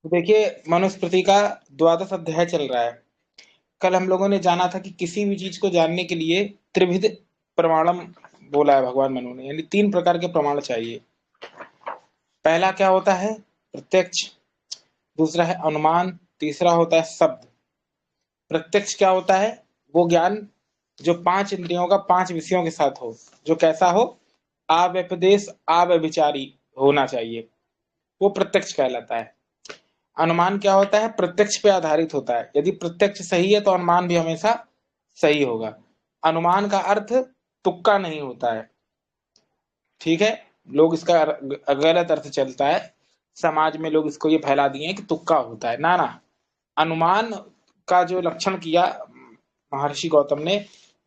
देखिए, मनुस्मृति का द्वादश अध्याय चल रहा है। कल हम लोगों ने जाना था कि किसी भी चीज को जानने के लिए त्रिविध प्रमाणम बोला है भगवान मनु ने, यानी तीन प्रकार के प्रमाण चाहिए। पहला क्या होता है? प्रत्यक्ष। दूसरा है अनुमान। तीसरा होता है शब्द। प्रत्यक्ष क्या होता है? वो ज्ञान जो पांच इंद्रियों का पांच विषयों के साथ हो, जो कैसा हो? अव्यपदेश अव्यभिचारी होना चाहिए, वो प्रत्यक्ष कहलाता है। अनुमान क्या होता है? प्रत्यक्ष पे आधारित होता है। यदि प्रत्यक्ष सही है तो अनुमान भी हमेशा सही होगा। अनुमान का अर्थ तुक्का नहीं होता है। ठीक है। लोग इसका गलत अर्थ चलता है, समाज में लोग इसको ये फैला दिए हैं कि तुक्का होता है। ना ना, अनुमान का जो लक्षण किया महर्षि गौतम ने,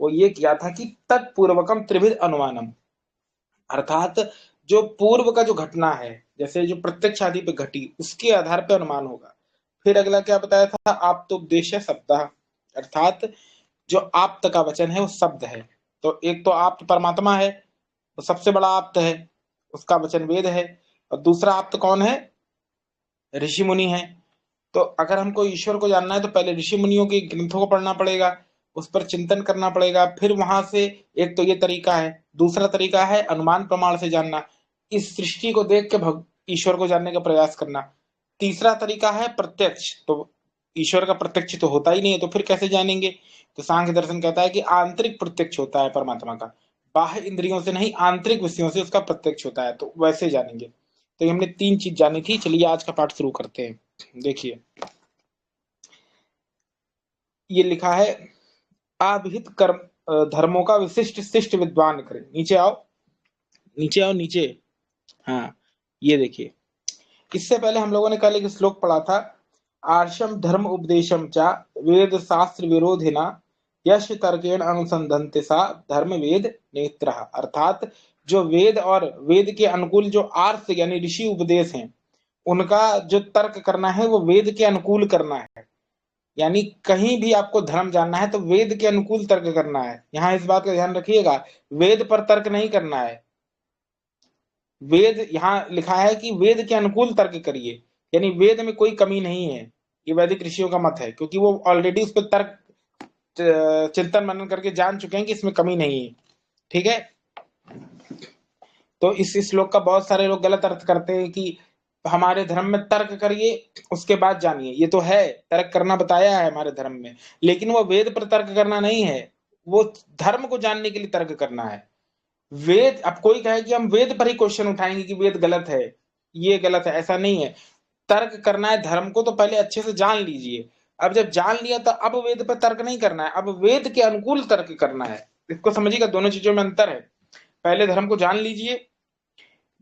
वो ये किया था कि तत्पूर्वकम त्रिविध अनुमानम, अर्थात जो पूर्व का जो घटना है, जैसे जो प्रत्यक्ष आदि पे घटी, उसके आधार पे अनुमान होगा। फिर अगला क्या बताया था? आप्तोपदेश शब्द, अर्थात जो आप्त का वचन है वो शब्द है। तो एक तो आप्त परमात्मा है, तो सबसे बड़ा आप्त है, उसका वचन वेद है। और दूसरा आप्त कौन है? ऋषि मुनि है। तो अगर हमको ईश्वर को जानना है तो पहले ऋषि मुनियों के ग्रंथों को पढ़ना पड़ेगा, उस पर चिंतन करना पड़ेगा, फिर वहां से। एक तो ये तरीका है। दूसरा तरीका है अनुमान प्रमाण से जानना, इस सृष्टि को देख के ईश्वर को जानने का प्रयास करना। तीसरा तरीका है प्रत्यक्ष। तो ईश्वर का प्रत्यक्ष तो होता ही नहीं है, तो फिर कैसे जानेंगे? तो सांख्य दर्शन कहता है कि आंतरिक प्रत्यक्ष होता है परमात्मा का, बाह्य इंद्रियों से नहीं, आंतरिक विषयों से उसका प्रत्यक्ष होता है, तो वैसे जानेंगे। तो हमने तीन चीज जानी थी। चलिए आज का पाठ शुरू करते हैं। देखिए, ये लिखा है, अविहित कर्म धर्मों का विशिष्ट शिष्ट विद्वान करे। नीचे आओ, नीचे आओ, नीचे। हाँ, ये देखिए, इससे पहले हम लोगों ने कल एक श्लोक पढ़ा था, आर्षम धर्म उपदेशम चा वेद शास्त्र विरोधिना यश तर्केण अनुसंधनते सा धर्म वेद नेत्र, अर्थात जो वेद और वेद के अनुकूल जो आर्ष यानी ऋषि उपदेश हैं, उनका जो तर्क करना है वो वेद के अनुकूल करना है। यानी कहीं भी आपको धर्म जानना है तो वेद के अनुकूल तर्क करना है। यहां इस बात का ध्यान रखिएगा, वेद पर तर्क नहीं करना है। वेद यहां लिखा है कि वेद के अनुकूल तर्क करिए, यानी वेद में कोई कमी नहीं है। ये वैदिक ऋषियों का मत है, क्योंकि वो ऑलरेडी उस पर तर्क चिंतन मनन करके जान चुके हैं कि इसमें कमी नहीं है। ठीक है। तो इस श्लोक का बहुत सारे लोग गलत अर्थ करते हैं कि हमारे धर्म में तर्क करिए उसके बाद जानिए। ये तो है, तर्क करना बताया है हमारे धर्म में, लेकिन वो वेद पर तर्क करना नहीं है, वो धर्म को जानने के लिए तर्क करना है। वेद, अब कोई कहे कि हम वेद पर ही क्वेश्चन उठाएंगे कि वेद गलत है, ये गलत है, ऐसा नहीं है। तर्क करना है धर्म को तो पहले अच्छे से जान लीजिए। अब जब जान लिया तो अब वेद पर तर्क नहीं करना है, अब वेद के अनुकूल तर्क करना है। इसको समझिएगा, दोनों चीजों में अंतर है। पहले धर्म को जान लीजिए,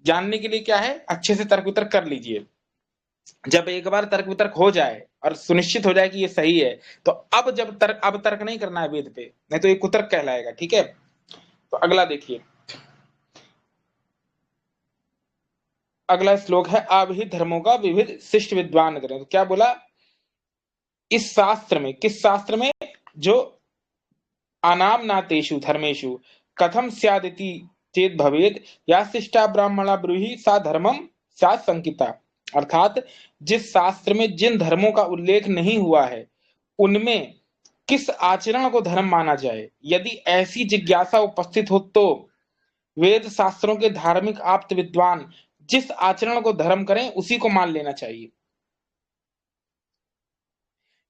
जानने के लिए क्या है, अच्छे से तर्क वितर्क कर लीजिए। जब एक बार तर्क वितर्क हो जाए और सुनिश्चित हो जाए कि ये सही है, तो अब तर्क नहीं करना है वेद पे, नहीं तो ये कुतर्क कहलाएगा। ठीक है। तो अगला देखिए, अगला श्लोक है, अविहित धर्मों का विविध शिष्ट विद्वान करें। तो क्या बोला? इस शास्त्र में, किस शास्त्र में? जो अनामनातेषु धर्मेषु कथम स्यादिति चेत भवेद या शिष्टा ब्राह्मणा ब्रूहि सा धर्मम स्यात् संकिता, अर्थात जिस शास्त्र में जिन धर्मों का उल्लेख नहीं हुआ है उनमें किस आचरण को धर्म माना जाए, यदि ऐसी जिज्ञासा उपस्थित हो तो वेद शास्त्रों के धार्मिक आप्त विद्वान जिस आचरण को धर्म करें उसी को मान लेना चाहिए।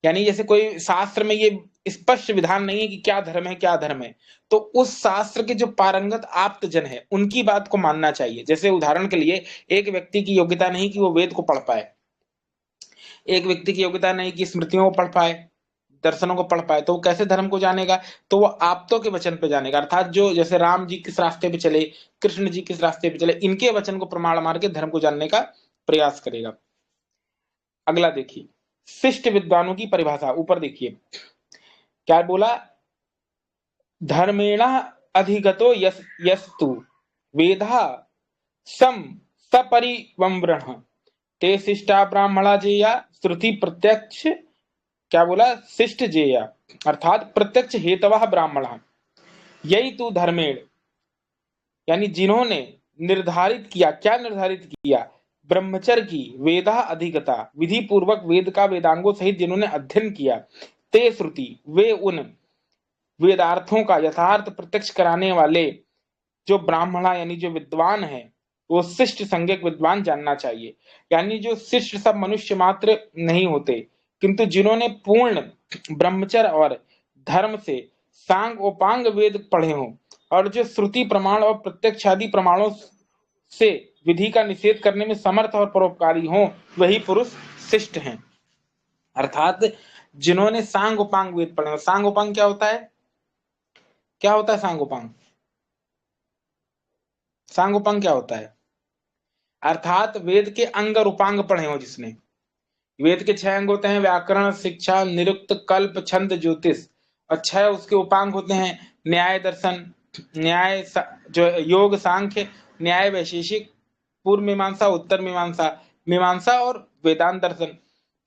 यानी जैसे कोई शास्त्र में ये स्पष्ट विधान नहीं है कि क्या धर्म है क्या धर्म है, तो उस शास्त्र के जो पारंगत आप्त जन है उनकी बात को मानना चाहिए। जैसे उदाहरण के लिए, एक व्यक्ति की योग्यता नहीं कि वो वेद को पढ़ पाए, एक व्यक्ति की योग्यता नहीं कि स्मृतियों को पढ़ पाए, दर्शनों को पढ़ पाए, तो वो कैसे धर्म को जानेगा? तो वो आप्तों के वचन पे जानेगा, अर्थात जो जैसे राम जी किस रास्ते पे चले, कृष्ण जी किस रास्ते पे चले, इनके वचन को प्रमाण मार के धर्म को जानने का प्रयास करेगा। अगला देखिए, शिष्ट विद्वानों की परिभाषा, ऊपर देखिए क्या बोला, धर्मेण अधिगतो यस्तु वेदा सम सपरिवम्रण ते शिष्टा ब्राह्मणा जेया श्रुति प्रत्यक्ष, क्या बोला, शिष्ट जेया, अर्थात प्रत्यक्ष हेतव ब्राह्मण, यही तू धर्मेण, यानी जिन्होंने निर्धारित किया, क्या निर्धारित किया? ब्रह्मचर्य की वेदा अधिगता, विधि पूर्वक वेद का वेदांगों सहित जिन्होंने अध्ययन किया, ते श्रुति, वे उन वेदार्थों का यथार्थ प्रत्यक्ष कराने वाले जो ब्राह्मणा यानी जो विद्वान है, वो शिष्ट संज्ञक विद्वान जानना चाहिए। यानी जो शिष्ट सब मनुष्य मात्र नहीं होते, किंतु जिन्होंने पूर्ण ब्रह्मचर्य और धर्म से सांग उपांग वेद पढ़े हों और जो श्रुति प्रमाण और प्रत्यक्ष आदि प्रमाणों से विधि का निषेध करने में समर्थ और परोपकारी हों, वही पुरुष शिष्ट हैं। अर्थात जिन्होंने सांग उपांग वेद पढ़े हो। सांग उपांग क्या होता है? क्या होता है सांग उपांग? सांग उपांग क्या होता है? अर्थात वेद के अंग और उपांग पढ़े हो जिसने। वेद के 6 अंग होते हैं, व्याकरण, शिक्षा, निरुक्त, कल्प, छंद, ज्योतिष, और 6 उसके उपांग होते हैं, न्याय, दर्शन, न्याय जो योग, सांख्य, न्याय, वैशेषिक, पूर्व मीमांसा, उत्तर मीमांसा, मीमांसा और वेदांत दर्शन।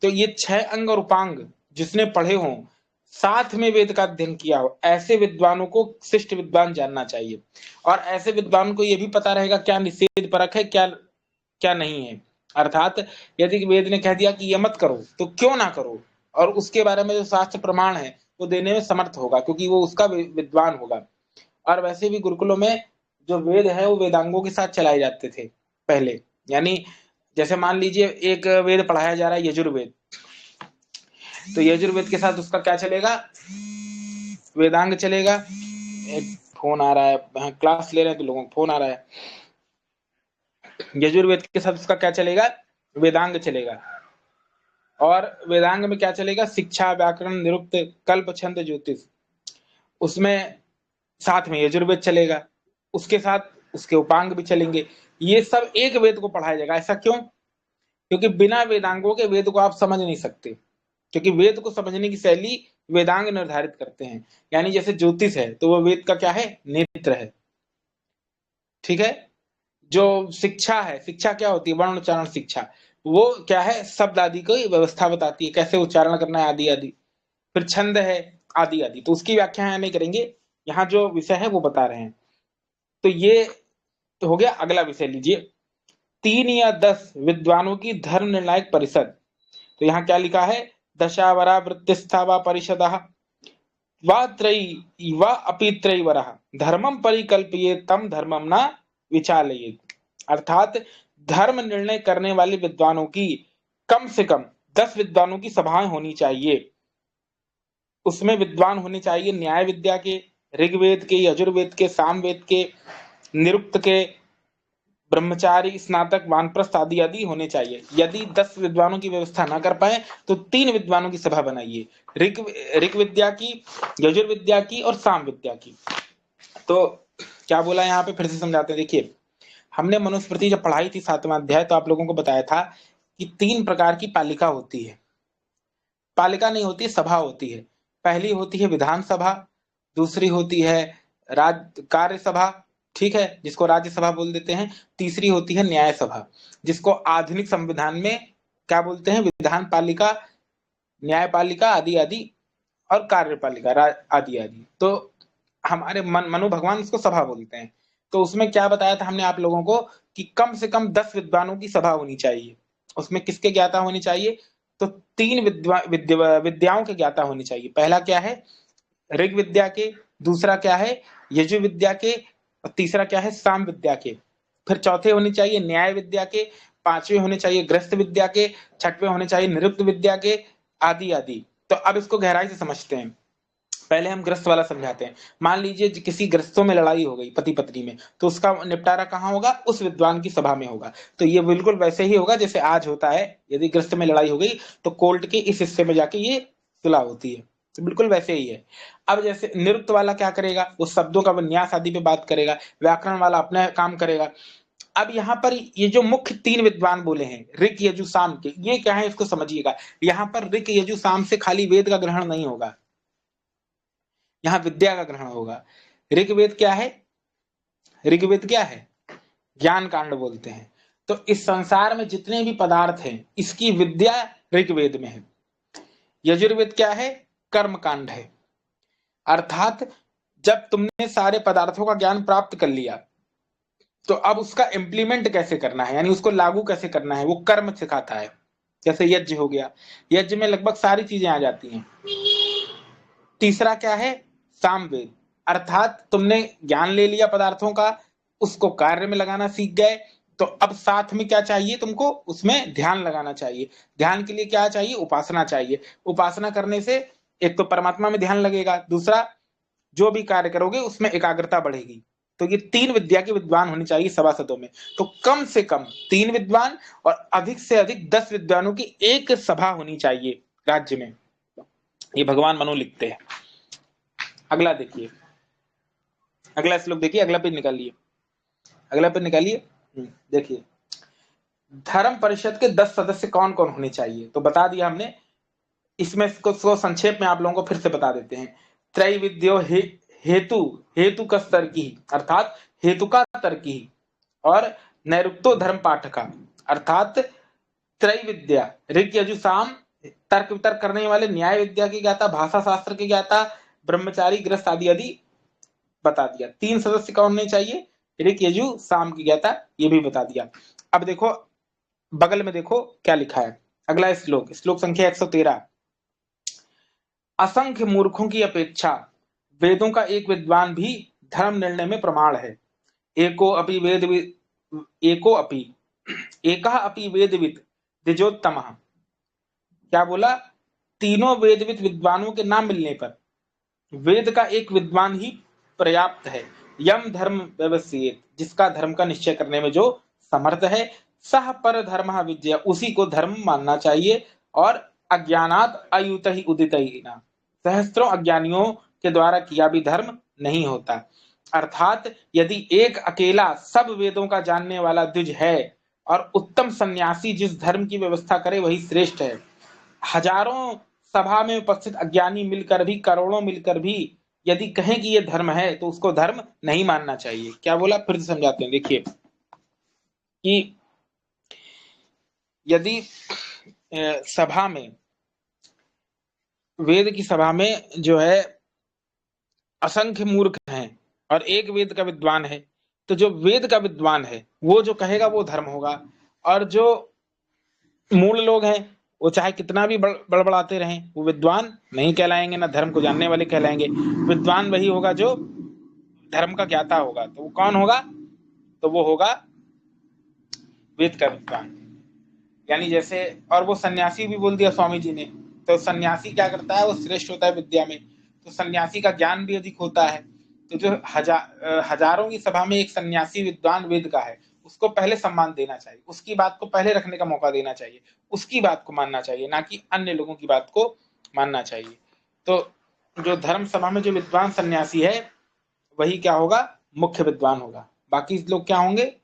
तो ये 6 अंग और उपांग जिसने पढ़े हों, साथ में वेद का अध्ययन किया हो, ऐसे विद्वानों को शिष्ट विद्वान जानना चाहिए। और ऐसे विद्वान को यह भी पता रहेगा क्या निषेध परक है, क्या क्या नहीं है। अर्थात यदि वेद ने कह दिया कि ये मत करो तो क्यों ना करो, और उसके बारे में जो शास्त्र प्रमाण है वो देने में समर्थ होगा, क्योंकि वो उसका विद्वान होगा। और वैसे भी गुरुकुलों में जो वेद है वो वेदांगों के साथ चलाए जाते थे पहले। यानी जैसे मान लीजिए एक वेद पढ़ाया जा रहा है यजुर्वेद, तो यजुर्वेद के साथ उसका क्या चलेगा? वेदांग चलेगा। एक फोन आ रहा है, क्लास ले रहे हैं तो लोगों को फोन आ रहा है। यजुर्वेद के साथ उसका क्या चलेगा? वेदांग चलेगा। और वेदांग में क्या चलेगा? शिक्षा, व्याकरण, निरुक्त, कल्प, छंद, ज्योतिष। उसमें साथ में यजुर्वेद चलेगा, उसके साथ उसके उपांग भी चलेंगे। ये सब एक वेद को पढ़ाया जाएगा। ऐसा क्यों? क्योंकि बिना वेदांगों के वेद को आप समझ नहीं सकते, क्योंकि वेद को समझने की शैली वेदांग निर्धारित करते हैं। यानी जैसे ज्योतिष है तो वो वेद का क्या है? नेत्र है। ठीक है। जो शिक्षा है, शिक्षा क्या होती है? वर्ण उच्चारण शिक्षा। वो क्या है? शब्द आदि की व्यवस्था बताती है, कैसे उच्चारण करना है, आदि आदि। फिर छंद है, आदि आदि। तो उसकी व्याख्या यहाँ नहीं करेंगे, यहाँ जो विषय है वो बता रहे हैं। तो ये तो हो गया। अगला विषय लीजिए, 3 या 10 विद्वानों की धर्म निर्णायक परिषद। तो यहाँ क्या लिखा है? दशावरा वृत्तिस्था व परिषद व त्रयी व अपि त्रयीवरः धर्मम परिकल्पये तम धर्मम न विचालयेत्। अर्थात धर्म निर्णय करने वाले विद्वानों की कम से कम 10 विद्वानों की सभाएं होनी चाहिए। उसमें विद्वान होने चाहिए न्याय विद्या के, ऋग्वेद के, यजुर्वेद के, सामवेद के, निरुक्त के, ब्रह्मचारी, स्नातक, वानप्रस्थ आदि आदि होने चाहिए। यदि 10 विद्वानों की व्यवस्था ना कर पाए तो 3 विद्वानों की सभा बनाइए, ऋग विद्या की, यजुर्विद्या की और साम विद्या की। तो क्या बोला यहाँ पे, फिर से समझाते हैं। देखिए, हमने मनुस्मृति जब पढ़ाई थी 7वां अध्याय, तो आप लोगों को बताया था कि 3 प्रकार की पालिका होती है। पालिका नहीं होती, सभा होती है। पहली होती है विधानसभा, दूसरी होती है कार्यसभा, ठीक है, जिसको राज्यसभा बोल देते हैं। तीसरी होती है न्याय सभा, जिसको आधुनिक संविधान में क्या बोलते हैं? विधान पालिका, न्यायपालिका आदि आदि, और कार्यपालिका आदि आदि। तो हमारे मनु भगवान इसको सभा बोलते हैं। तो उसमें क्या बताया था हमने आप लोगों को कि कम से कम 10 विद्वानों की सभा होनी चाहिए। उसमें किसके ज्ञाता होनी चाहिए? तो 3 विद्याओं के ज्ञाता होनी चाहिए। पहला क्या है? ऋग विद्या के, दूसरा क्या है? यजु विद्या के, और तीसरा क्या है? साम विद्या के। फिर चौथे होने चाहिए न्याय विद्या के, पांचवे होने चाहिए गृहस्थ विद्या के, छठवें होने चाहिए निरुक्त विद्या के, आदि आदि। तो अब इसको गहराई से समझते हैं। पहले हम ग्रस्त वाला समझाते हैं। मान लीजिए किसी ग्रस्तों में लड़ाई हो गई पति पत्नी में, तो उसका निपटारा कहाँ होगा? उस विद्वान की सभा में होगा। तो ये बिल्कुल वैसे ही होगा जैसे आज होता है। यदि ग्रस्त में लड़ाई हो गई तो कोर्ट के इस हिस्से में जाके ये सुलह होती है। तो बिल्कुल वैसे ही है। अब जैसे निरुक्त वाला क्या करेगा? वो शब्दों का विन्यास आदि पे बात करेगा। व्याकरण वाला अपना काम करेगा। अब यहाँ पर ये जो मुख्य 3 विद्वान बोले हैं ऋक यजु साम के, ये क्या है इसको समझिएगा। यहाँ पर ऋक यजु साम से खाली वेद का ग्रहण नहीं होगा, यहाँ विद्या का ग्रहण होगा। ऋग्वेद क्या है? ऋग्वेद क्या है? ज्ञान कांड बोलते हैं। तो इस संसार में जितने भी पदार्थ हैं इसकी विद्या ऋग्वेद में है। यजुर्वेद क्या है? कर्म कांड है। अर्थात जब तुमने सारे पदार्थों का ज्ञान प्राप्त कर लिया, तो अब उसका इम्प्लीमेंट कैसे करना है, यानी उसको लागू कैसे करना है, वो कर्म सिखाता है। जैसे यज्ञ हो गया, यज्ञ में लगभग सारी चीजें आ जाती हैं। तीसरा क्या है, सामवेद, अर्थात तुमने ज्ञान ले लिया पदार्थों का, उसको कार्य में लगाना सीख गए, तो अब साथ में क्या चाहिए तुमको, उसमें ध्यान लगाना चाहिए। ध्यान के लिए क्या चाहिए, उपासना चाहिए। उपासना करने से एक तो परमात्मा में ध्यान लगेगा, दूसरा जो भी कार्य करोगे उसमें एकाग्रता बढ़ेगी। तो ये तीन विद्या के विद्वान होनी चाहिए सभासदों में। तो कम से कम 3 विद्वान और अधिक से अधिक 10 विद्वानों की एक सभा होनी चाहिए राज्य में। ये भगवान मनु लिखते हैं। अगला देखिए, अगला श्लोक देखिए, अगला पेज निकालिए, अगला पेज निकालिए। देखिए, धर्म परिषद के 10 सदस्य कौन कौन होने चाहिए, तो बता दिया हमने। इसमें इसको संक्षेप में आप लोगों को फिर से बता देते हैं। त्रैविद्यो हेतु, हेतु का तर्की, अर्थात हेतु का तर्की, और नैरुक्तो धर्म पाठका, अर्थात त्रैविद्या, ऋग यजु साम, तर्क वितर्क करने वाले, न्याय विद्या की ज्ञाता, भाषा शास्त्र की ज्ञाता, ब्रह्मचारी गृहस्थ आदि आदि बता दिया। 3 सदस्य कौन होने चाहिए, ऋग यजु साम की ज्ञाता, ये भी बता दिया। अब देखो बगल में देखो क्या लिखा है, अगला श्लोक, श्लोक संख्या 113। असंख्य मूर्खों की अपेक्षा वेदों का एक विद्वान भी धर्म निर्णय में प्रमाण है। एको अपि वेद एको अपि एकः अपि वेदविद द्विजोत्तमः। क्या बोला, तीनों वेदविद विद्वानों के नाम मिलने पर वेद का एक विद्वान ही पर्याप्त है। यम धर्म व्यवसित, जिसका धर्म का निश्चय करने में जो समर्थ है, सह पर धर्म विद्या, उसी को धर्म मानना चाहिए। और अज्ञानात अयुत ही उदित ही ना, सहस्त्रों अज्ञानियों के द्वारा किया भी धर्म नहीं होता। अर्थात यदि एक अकेला सब वेदों का जानने वाला द्विज है और उत्तम सन्यासी जिस धर्म की व्यवस्था करे वही श्रेष्ठ है। हजारों सभा में उपस्थित अज्ञानी मिलकर भी, करोड़ों मिलकर भी यदि कहें कि ये धर्म है तो उसको धर्म नहीं मानना चाहिए। क्या बोला, फिर से समझाते हैं। देखिए कि यदि सभा में, वेद की सभा में जो है असंख्य मूर्ख हैं और एक वेद का विद्वान है, तो जो वेद का विद्वान है वो जो कहेगा वो धर्म होगा। और जो मूल लोग हैं वो चाहे कितना भी बड़बड़ाते रहें, वो विद्वान नहीं कहलाएंगे, ना धर्म को जानने वाले कहलाएंगे। विद्वान वही होगा जो धर्म का ज्ञाता होगा। तो वो कौन होगा, तो वो होगा वेद का विद्वान। यानी जैसे, और वो सन्यासी भी बोल दिया स्वामी जी ने, तो सन्यासी क्या करता है, वो श्रेष्ठ होता है विद्या में, तो सन्यासी का ज्ञान भी अधिक होता है। तो जो हजारों की सभा में एक सन्यासी विद्वान वेद का है, उसको पहले सम्मान देना चाहिए, उसकी बात को पहले रखने का मौका देना चाहिए, उसकी बात को मानना चाहिए, ना कि अन्य लोगों की बात को मानना चाहिए। तो जो धर्म सभा में जो विद्वान सन्यासी है वही क्या होगा, मुख्य विद्वान होगा। बाकी लोग क्या होंगे,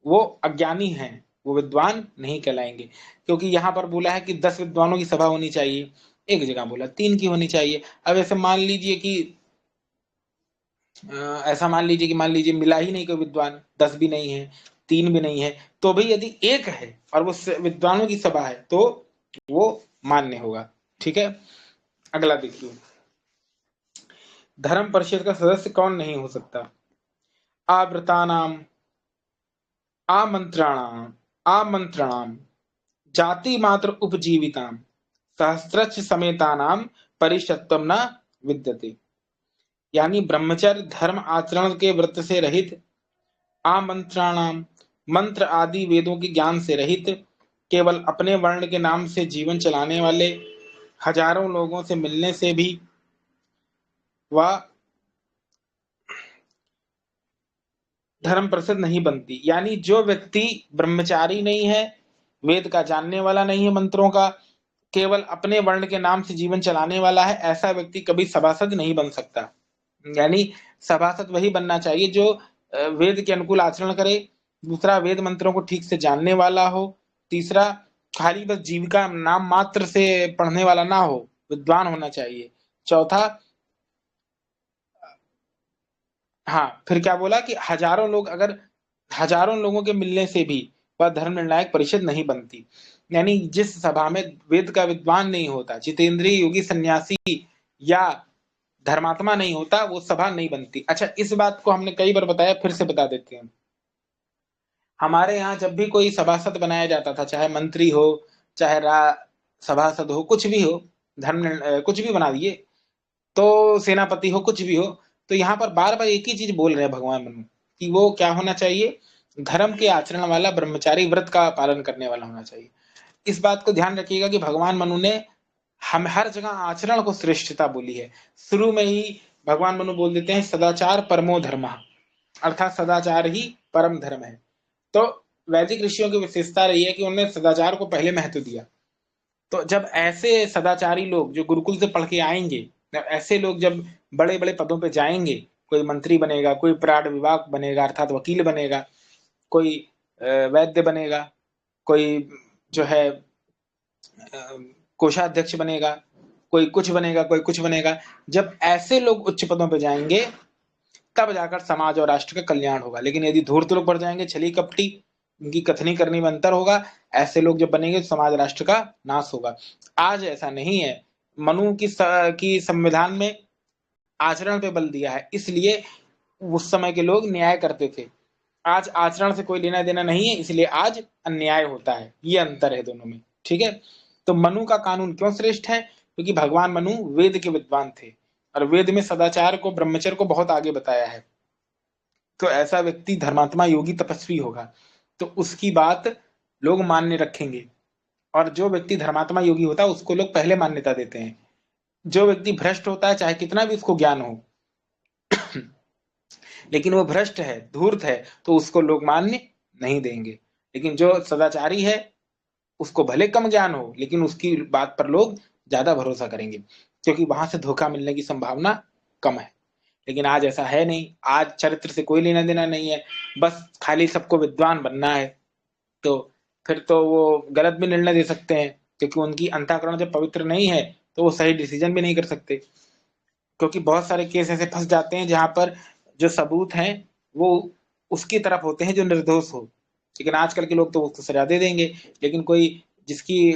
वो अज्ञानी हैं, वो विद्वान नहीं कहलाएंगे। क्योंकि यहाँ पर बोला है कि 10 विद्वानों की सभा होनी चाहिए, एक जगह बोला 3 की होनी चाहिए। अब ऐसे मान लीजिए कि ऐसा मान लीजिए मिला ही नहीं कोई विद्वान, 10 भी नहीं है, 3 भी नहीं है, तो भाई यदि एक है और वो विद्वानों की सभा है तो वो मान्य होगा। ठीक है, अगला देखिए, धर्म परिषद का सदस्य कौन नहीं हो सकता। आवृतानाम, आमंत्रणाम, आमंत्रणाम, जाति मात्र उपजीविताम, सहस्रच समेतानाम परिषत्वम न विद्यते। यानी ब्रह्मचर्य धर्म आचरण के व्रत से रहित, आमंत्रणाम, मंत्र आदि वेदों के ज्ञान से रहित, केवल अपने वर्ण के नाम से जीवन चलाने वाले हजारों लोगों से मिलने से भी वह धर्म परिषद नहीं बनती। यानी जो व्यक्ति ब्रह्मचारी नहीं है, वेद का जानने वाला नहीं है, मंत्रों का, केवल अपने वर्ण के नाम से जीवन चलाने वाला है, ऐसा व्यक्ति कभी सभासद नहीं बन सकता। यानी सभासद वही बनना चाहिए जो वेद के अनुकूल आचरण करे, दूसरा वेद मंत्रों को ठीक से जानने वाला हो, तीसरा खाली बस जीविका नाम मात्र से पढ़ने वाला ना हो, विद्वान होना चाहिए, चौथा, हाँ फिर क्या बोला कि हजारों लोग, अगर हजारों लोगों के मिलने से भी वह धर्म निर्णायक परिषद नहीं बनती। यानी जिस सभा में वेद का विद्वान नहीं होता, जितेंद्रिय योगी सन्यासी या धर्मात्मा नहीं होता, वो सभा नहीं बनती। अच्छा, इस बात को हमने कई बार बताया, फिर से बता देते हैं। हमारे यहाँ जब भी कोई सभासद बनाया जाता था, चाहे मंत्री हो, चाहे सभासद हो, कुछ भी हो, कुछ भी बना दिए, तो सेनापति हो, कुछ भी हो, तो यहाँ पर बार बार एक ही चीज बोल रहे हैं भगवान मनु कि वो क्या होना चाहिए, धर्म के आचरण वाला ब्रह्मचारी, व्रत का पालन करने वाला होना चाहिए। इस बात को ध्यान रखिएगा कि भगवान मनु ने हम हर जगह आचरण को श्रेष्ठता बोली है। शुरू में ही भगवान मनु बोल देते हैं सदाचार परमो धर्म, अर्थात सदाचार ही परम धर्म है। तो वैदिक ऋषियों की विशेषता रही है कि उन्होंने सदाचार को पहले महत्व दिया। तो जब ऐसे सदाचारी लोग जो गुरुकुल से पढ़ के आएंगे, ऐसे लोग जब बड़े बड़े पदों पे जाएंगे, कोई मंत्री बनेगा, कोई प्राण विभाग बनेगा अर्थात वकील बनेगा, कोई वैद्य बनेगा, कोई जो है कोषाध्यक्ष बनेगा, कोई कुछ बनेगा, कोई कुछ बनेगा, जब ऐसे लोग उच्च पदों पे जाएंगे तब जाकर समाज और राष्ट्र का कल्याण होगा। लेकिन यदि धूर्त लोग बढ़ जाएंगे, छली कपटी, उनकी कथनी करने में अंतर होगा, ऐसे लोग जब बनेंगे तो समाज राष्ट्र का नाश होगा। आज ऐसा नहीं है। मनु की संविधान में आचरण पे बल दिया है, इसलिए उस समय के लोग न्याय करते थे। आज आचरण से कोई लेना देना नहीं है, इसलिए आज अन्याय होता है। ये अंतर है दोनों में, ठीक है। तो मनु का कानून क्यों श्रेष्ठ है? क्योंकि भगवान मनु वेद के विद्वान थे और वेद में सदाचार को, ब्रह्मचर्य को बहुत आगे बताया है। तो ऐसा व्यक्ति धर्मात्मा, योगी, तपस्वी होगा, तो उसकी बात लोग मान्य रखेंगे। और जो व्यक्ति धर्मात्मा योगी होता है उसको लोग पहले मान्यता देते हैं। जो व्यक्ति भ्रष्ट होता है, चाहे कितना भी उसको ज्ञान हो, लेकिन वो भ्रष्ट है, धूर्त है, तो उसको लोग मान्य नहीं देंगे। लेकिन जो सदाचारी है, उसको भले कम ज्ञान हो, लेकिन उसकी बात पर लोग ज्यादा भरोसा करेंगे, क्योंकि वहां से धोखा मिलने की संभावना कम है। लेकिन आज ऐसा है नहीं। आज चरित्र से कोई लेना देना नहीं है, बस खाली सबको विद्वान बनना है। तो फिर तो वो गलत भी निर्णय दे सकते हैं, क्योंकि उनकी अंतःकरण जब पवित्र नहीं है तो वो सही डिसीजन भी नहीं कर सकते। क्योंकि बहुत सारे केस ऐसे फंस जाते हैं जहां पर जो सबूत हैं वो उसकी तरफ होते हैं जो निर्दोष हो, लेकिन आजकल के लोग तो उसको सजा दे देंगे। लेकिन कोई जिसकी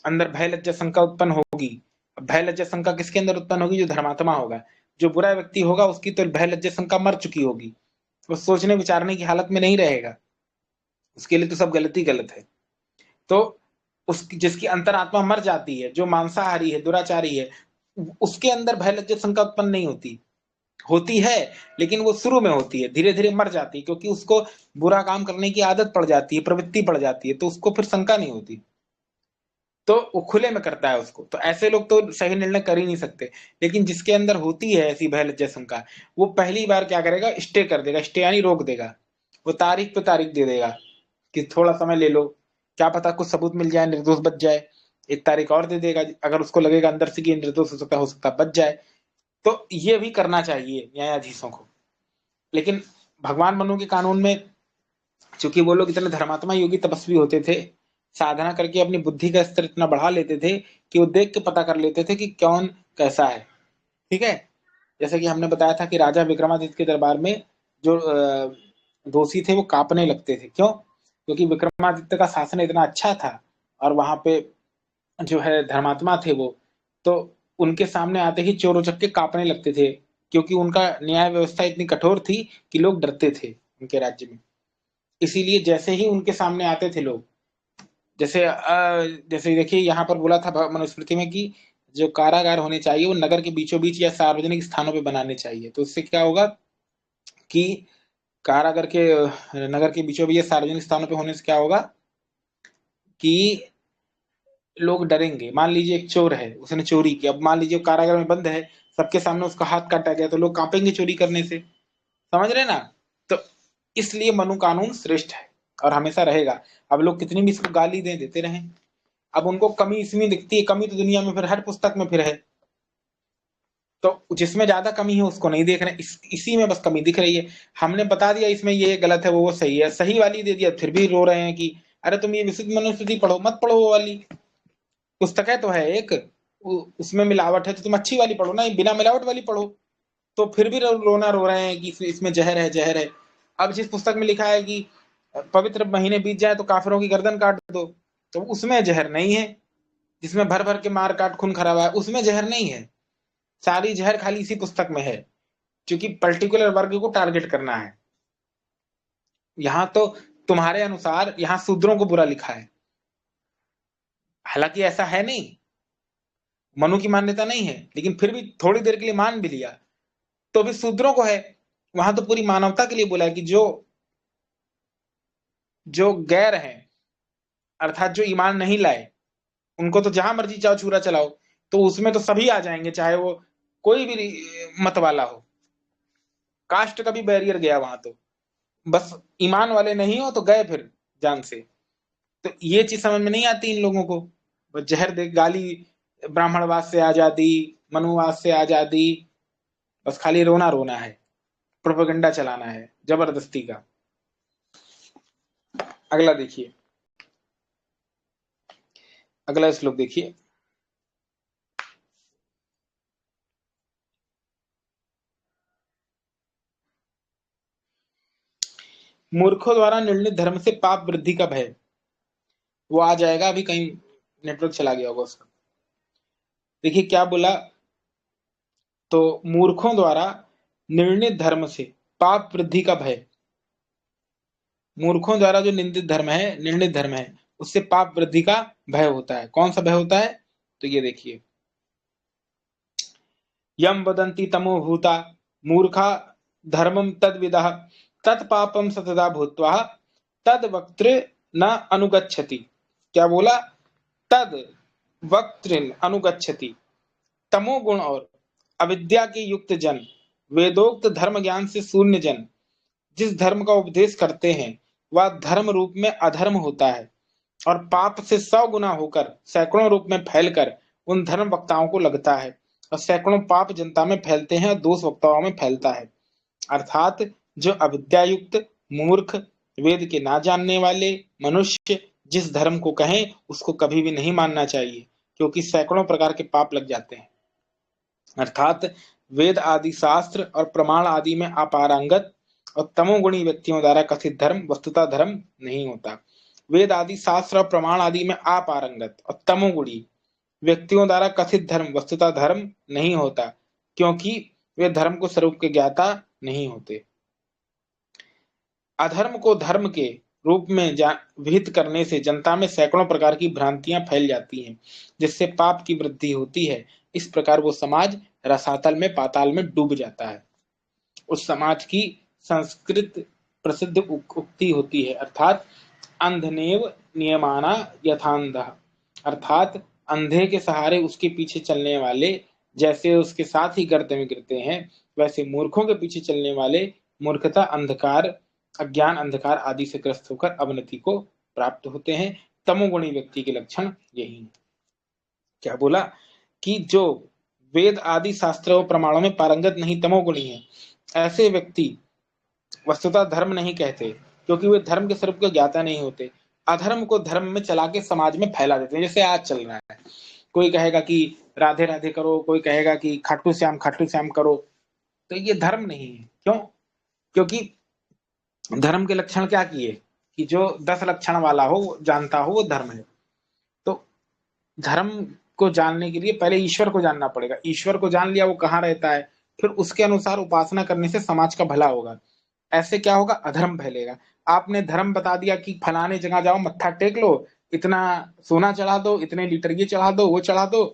अंदर भय लज्जा शंका उत्पन्न होगी, भय लज्जा शंका किसके अंदर उत्पन्न होगी? जो धर्मात्मा होगा। जो बुरा व्यक्ति होगा उसकी तो भय लज्जा शंका मर चुकी होगी, वो सोचने विचारने की हालत में नहीं रहेगा, उसके लिए तो सब गलत ही गलत है। तो उस जिसकी अंतरात्मा मर जाती है, जो मांसाहारी है, दुराचारी है, उसके अंदर भय लज्जा शंका उत्पन्न नहीं होती। होती है, लेकिन वो शुरू में होती है, धीरे धीरे मर जाती है, क्योंकि उसको बुरा काम करने की आदत पड़ जाती है, प्रवृत्ति पड़ जाती है, तो उसको फिर शंका नहीं होती, तो वो खुले में करता है उसको। तो ऐसे लोग तो सही निर्णय कर ही नहीं सकते। लेकिन जिसके अंदर होती है ऐसी भय लज्जा शंका, वो पहली बार क्या करेगा? स्टे कर देगा। स्टे यानी रोक देगा। वो तारीख पे तारीख दे देगा कि थोड़ा समय ले लो, क्या पता कुछ सबूत मिल जाए, निर्दोष बच जाए। एक तारीख और दे देगा, अगर उसको लगेगा अंदर से कि निर्दोष हो सकता बच जाए। तो ये भी करना चाहिए न्यायाधीशों को। लेकिन भगवान मनु के कानून में, चूंकि वो लोग इतने धर्मात्मा, योगी, तपस्वी होते थे, साधना करके अपनी बुद्धि का स्तर इतना बढ़ा लेते थे कि वो देख के पता कर लेते थे कि कौन कैसा है, ठीक है। जैसे कि हमने बताया था कि राजा विक्रमादित्य के दरबार में जो दोषी थे वो कांपने लगते थे। क्यों? क्योंकि विक्रमादित्य का शासन इतना अच्छा था और वहां पे जो है धर्मात्मा थे वो, तो उनके सामने आते ही चोर उचक्के कांपने लगते थे, क्योंकि उनका न्याय व्यवस्था इतनी कठोर थी कि लोग डरते थे उनके राज्य में। इसीलिए जैसे ही उनके सामने आते थे लोग, जैसे देखिए यहाँ पर बोला था मनुस्मृति में कि जो कारागार होने चाहिए वो नगर के बीचों बीच या सार्वजनिक स्थानों पे बनाने चाहिए। तो उससे क्या होगा कि कारागार के नगर के बीचों बीच या सार्वजनिक स्थानों पे होने से क्या होगा कि लोग डरेंगे। मान लीजिए एक चोर है, उसने चोरी की, अब मान लीजिए कारागार में बंद है, सबके सामने उसका हाथ काटा गया, तो लोग कांपेंगे चोरी करने से। समझ रहे ना? तो इसलिए मनु कानून श्रेष्ठ है और हमेशा रहेगा। अब लोग कितनी भी इसको गाली देते रहे, अब उनको कमी इसमें दिखती है। कमी तो दुनिया में फिर हर पुस्तक में फिर है, तो जिसमें ज्यादा कमी है उसको नहीं देख रहे, इसी में बस कमी दिख रही है। हमने बता दिया इसमें ये गलत है, वो सही है, सही वाली दे दिया, फिर भी रो रहे हैं कि अरे तुम ये विशुद्ध मनुस्मृति पढ़ो, मत पढ़ो वो वाली। पुस्तक है तो है एक, उसमें मिलावट है तो तुम अच्छी वाली पढ़ो ना, बिना मिलावट वाली पढ़ो। तो फिर भी रोना रो रहे हैं कि इसमें जहर है, जहर है। अब जिस पुस्तक में लिखा है कि पवित्र महीने बीत जाए तो काफिरों की गर्दन काट दो, तो उसमें जहर नहीं है। जिसमें भर भर के मार काट खून खराबा है, उसमें जहर नहीं है। सारी जहर खाली इसी पुस्तक में है, क्योंकि पर्टिकुलर वर्ग को टारगेट करना है। यहाँ तो तुम्हारे अनुसार यहाँ शूद्रों को बुरा लिखा है, हालांकि ऐसा है नहीं, मनु की मान्यता नहीं है, लेकिन फिर भी थोड़ी देर के लिए मान भी लिया तो भी शूद्रों को है। वहां तो पूरी मानवता के लिए बोला है कि जो जो गैर है, अर्थात जो ईमान नहीं लाए, उनको तो जहां मर्जी चाहो छुरा चलाओ, तो उसमें तो सभी आ जाएंगे, चाहे वो कोई भी मत वाला हो। कास्ट का भी बैरियर गया वहां तो, बस ईमान वाले नहीं हो तो गए फिर जान से। तो ये चीज समझ में नहीं आती इन लोगों को, बस जहर दे गाली, ब्राह्मणवाद से आजादी, मनुवाद से आजादी, बस खाली रोना रोना है, प्रोपेगेंडा चलाना है जबरदस्ती का। अगला देखिए, अगला श्लोक देखिए। मूर्खों द्वारा निर्णित धर्म से पाप वृद्धि का भय, वो आ जाएगा, अभी कहीं नेटवर्क चला गया होगा उसका। देखिए क्या बोला, तो मूर्खों द्वारा निर्णित धर्म से पाप वृद्धि का भय, मूर्खों द्वारा जो निंदित धर्म है, निर्णित धर्म है, उससे पाप वृद्धि का भय होता है। कौन सा भय होता है, तो ये देखिए, यम वदंती तमो भूता मूर्खा धर्मम तद्विदः तत्पापम सतदा भूत्वा तद वक्तृ न अनुगच्छति। क्या बोला, तद वक्तृ अनुगच्छति। तमोगुण और अविद्या के युक्त जन, वेदोक्त धर्म ज्ञान से शून्य जन जिस धर्म का उपदेश करते हैं वह धर्म रूप में अधर्म होता है और पाप से 100 गुना होकर सैकड़ों रूप में फैलकर उन धर्म वक्ताओं को लगता है और सैकड़ों पाप जनता में फैलते हैं और दोष वक्ताओं में फैलता है। अर्थात जो अविद्यायुक्त मूर्ख वेद के ना जानने वाले मनुष्य जिस धर्म को कहें उसको कभी भी नहीं मानना चाहिए, क्योंकि सैकड़ों प्रकार के पाप लग जाते हैं। अर्थात वेद आदि शास्त्र और प्रमाण आदि में अपारंगत और तमोगुणी व्यक्तियों द्वारा कथित धर्म वस्तुतः धर्म नहीं होता। वेद आदि शास्त्र और प्रमाण आदि में अपारंगत और तमोगुणी व्यक्तियों द्वारा कथित धर्म वस्तुतः धर्म नहीं होता, क्योंकि वे धर्म को स्वरूप के ज्ञाता नहीं होते। अधर्म को धर्म के रूप में विहित करने से जनता में सैकड़ों प्रकार की भ्रांतियां फैल जाती हैं, जिससे पाप की वृद्धि होती है। इस प्रकार वो समाज रसातल में पाताल में डूब जाता है। उस समाज की संस्कृत प्रसिद्ध उक्ति होती है, अर्थात अंधनेव नियमाना यथांधः, अर्थात अंधे के सहारे उसके पीछे चलने वाले जैसे उसके साथ ही गर्त में गिरते हैं, वैसे मूर्खों के पीछे चलने वाले मूर्खता अंधकार अज्ञान अंधकार आदि से ग्रस्त होकर अवनति को प्राप्त होते हैं। तमोगुणी व्यक्ति के लक्षण यही है। क्या बोला कि जो वेद आदि शास्त्रों प्रमाणों में पारंगत नहीं, तमोगुणी है, ऐसे व्यक्ति वस्तुतः धर्म नहीं कहते, क्योंकि वे धर्म के स्वरूप को ज्ञाता नहीं होते। अधर्म को धर्म में चला के समाज में फैला देते हैं, जैसे आज चल रहा है। कोई कहेगा कि राधे राधे करो, कोई कहेगा कि खाटू श्याम करो, तो ये धर्म नहीं है। क्यों? क्योंकि धर्म के लक्षण क्या किए कि जो 10 लक्षण वाला हो, जानता हो, वो धर्म है। तो धर्म को जानने के लिए पहले ईश्वर को जानना पड़ेगा। ईश्वर को जान लिया वो कहाँ रहता है, फिर उसके अनुसार उपासना करने से समाज का भला होगा। ऐसे क्या होगा, अधर्म फैलेगा। आपने धर्म बता दिया कि फलाने जगह जाओ, मत्था टेक लो, इतना सोना चढ़ा दो, इतने लीटर ये चढ़ा दो, वो चढ़ा दो,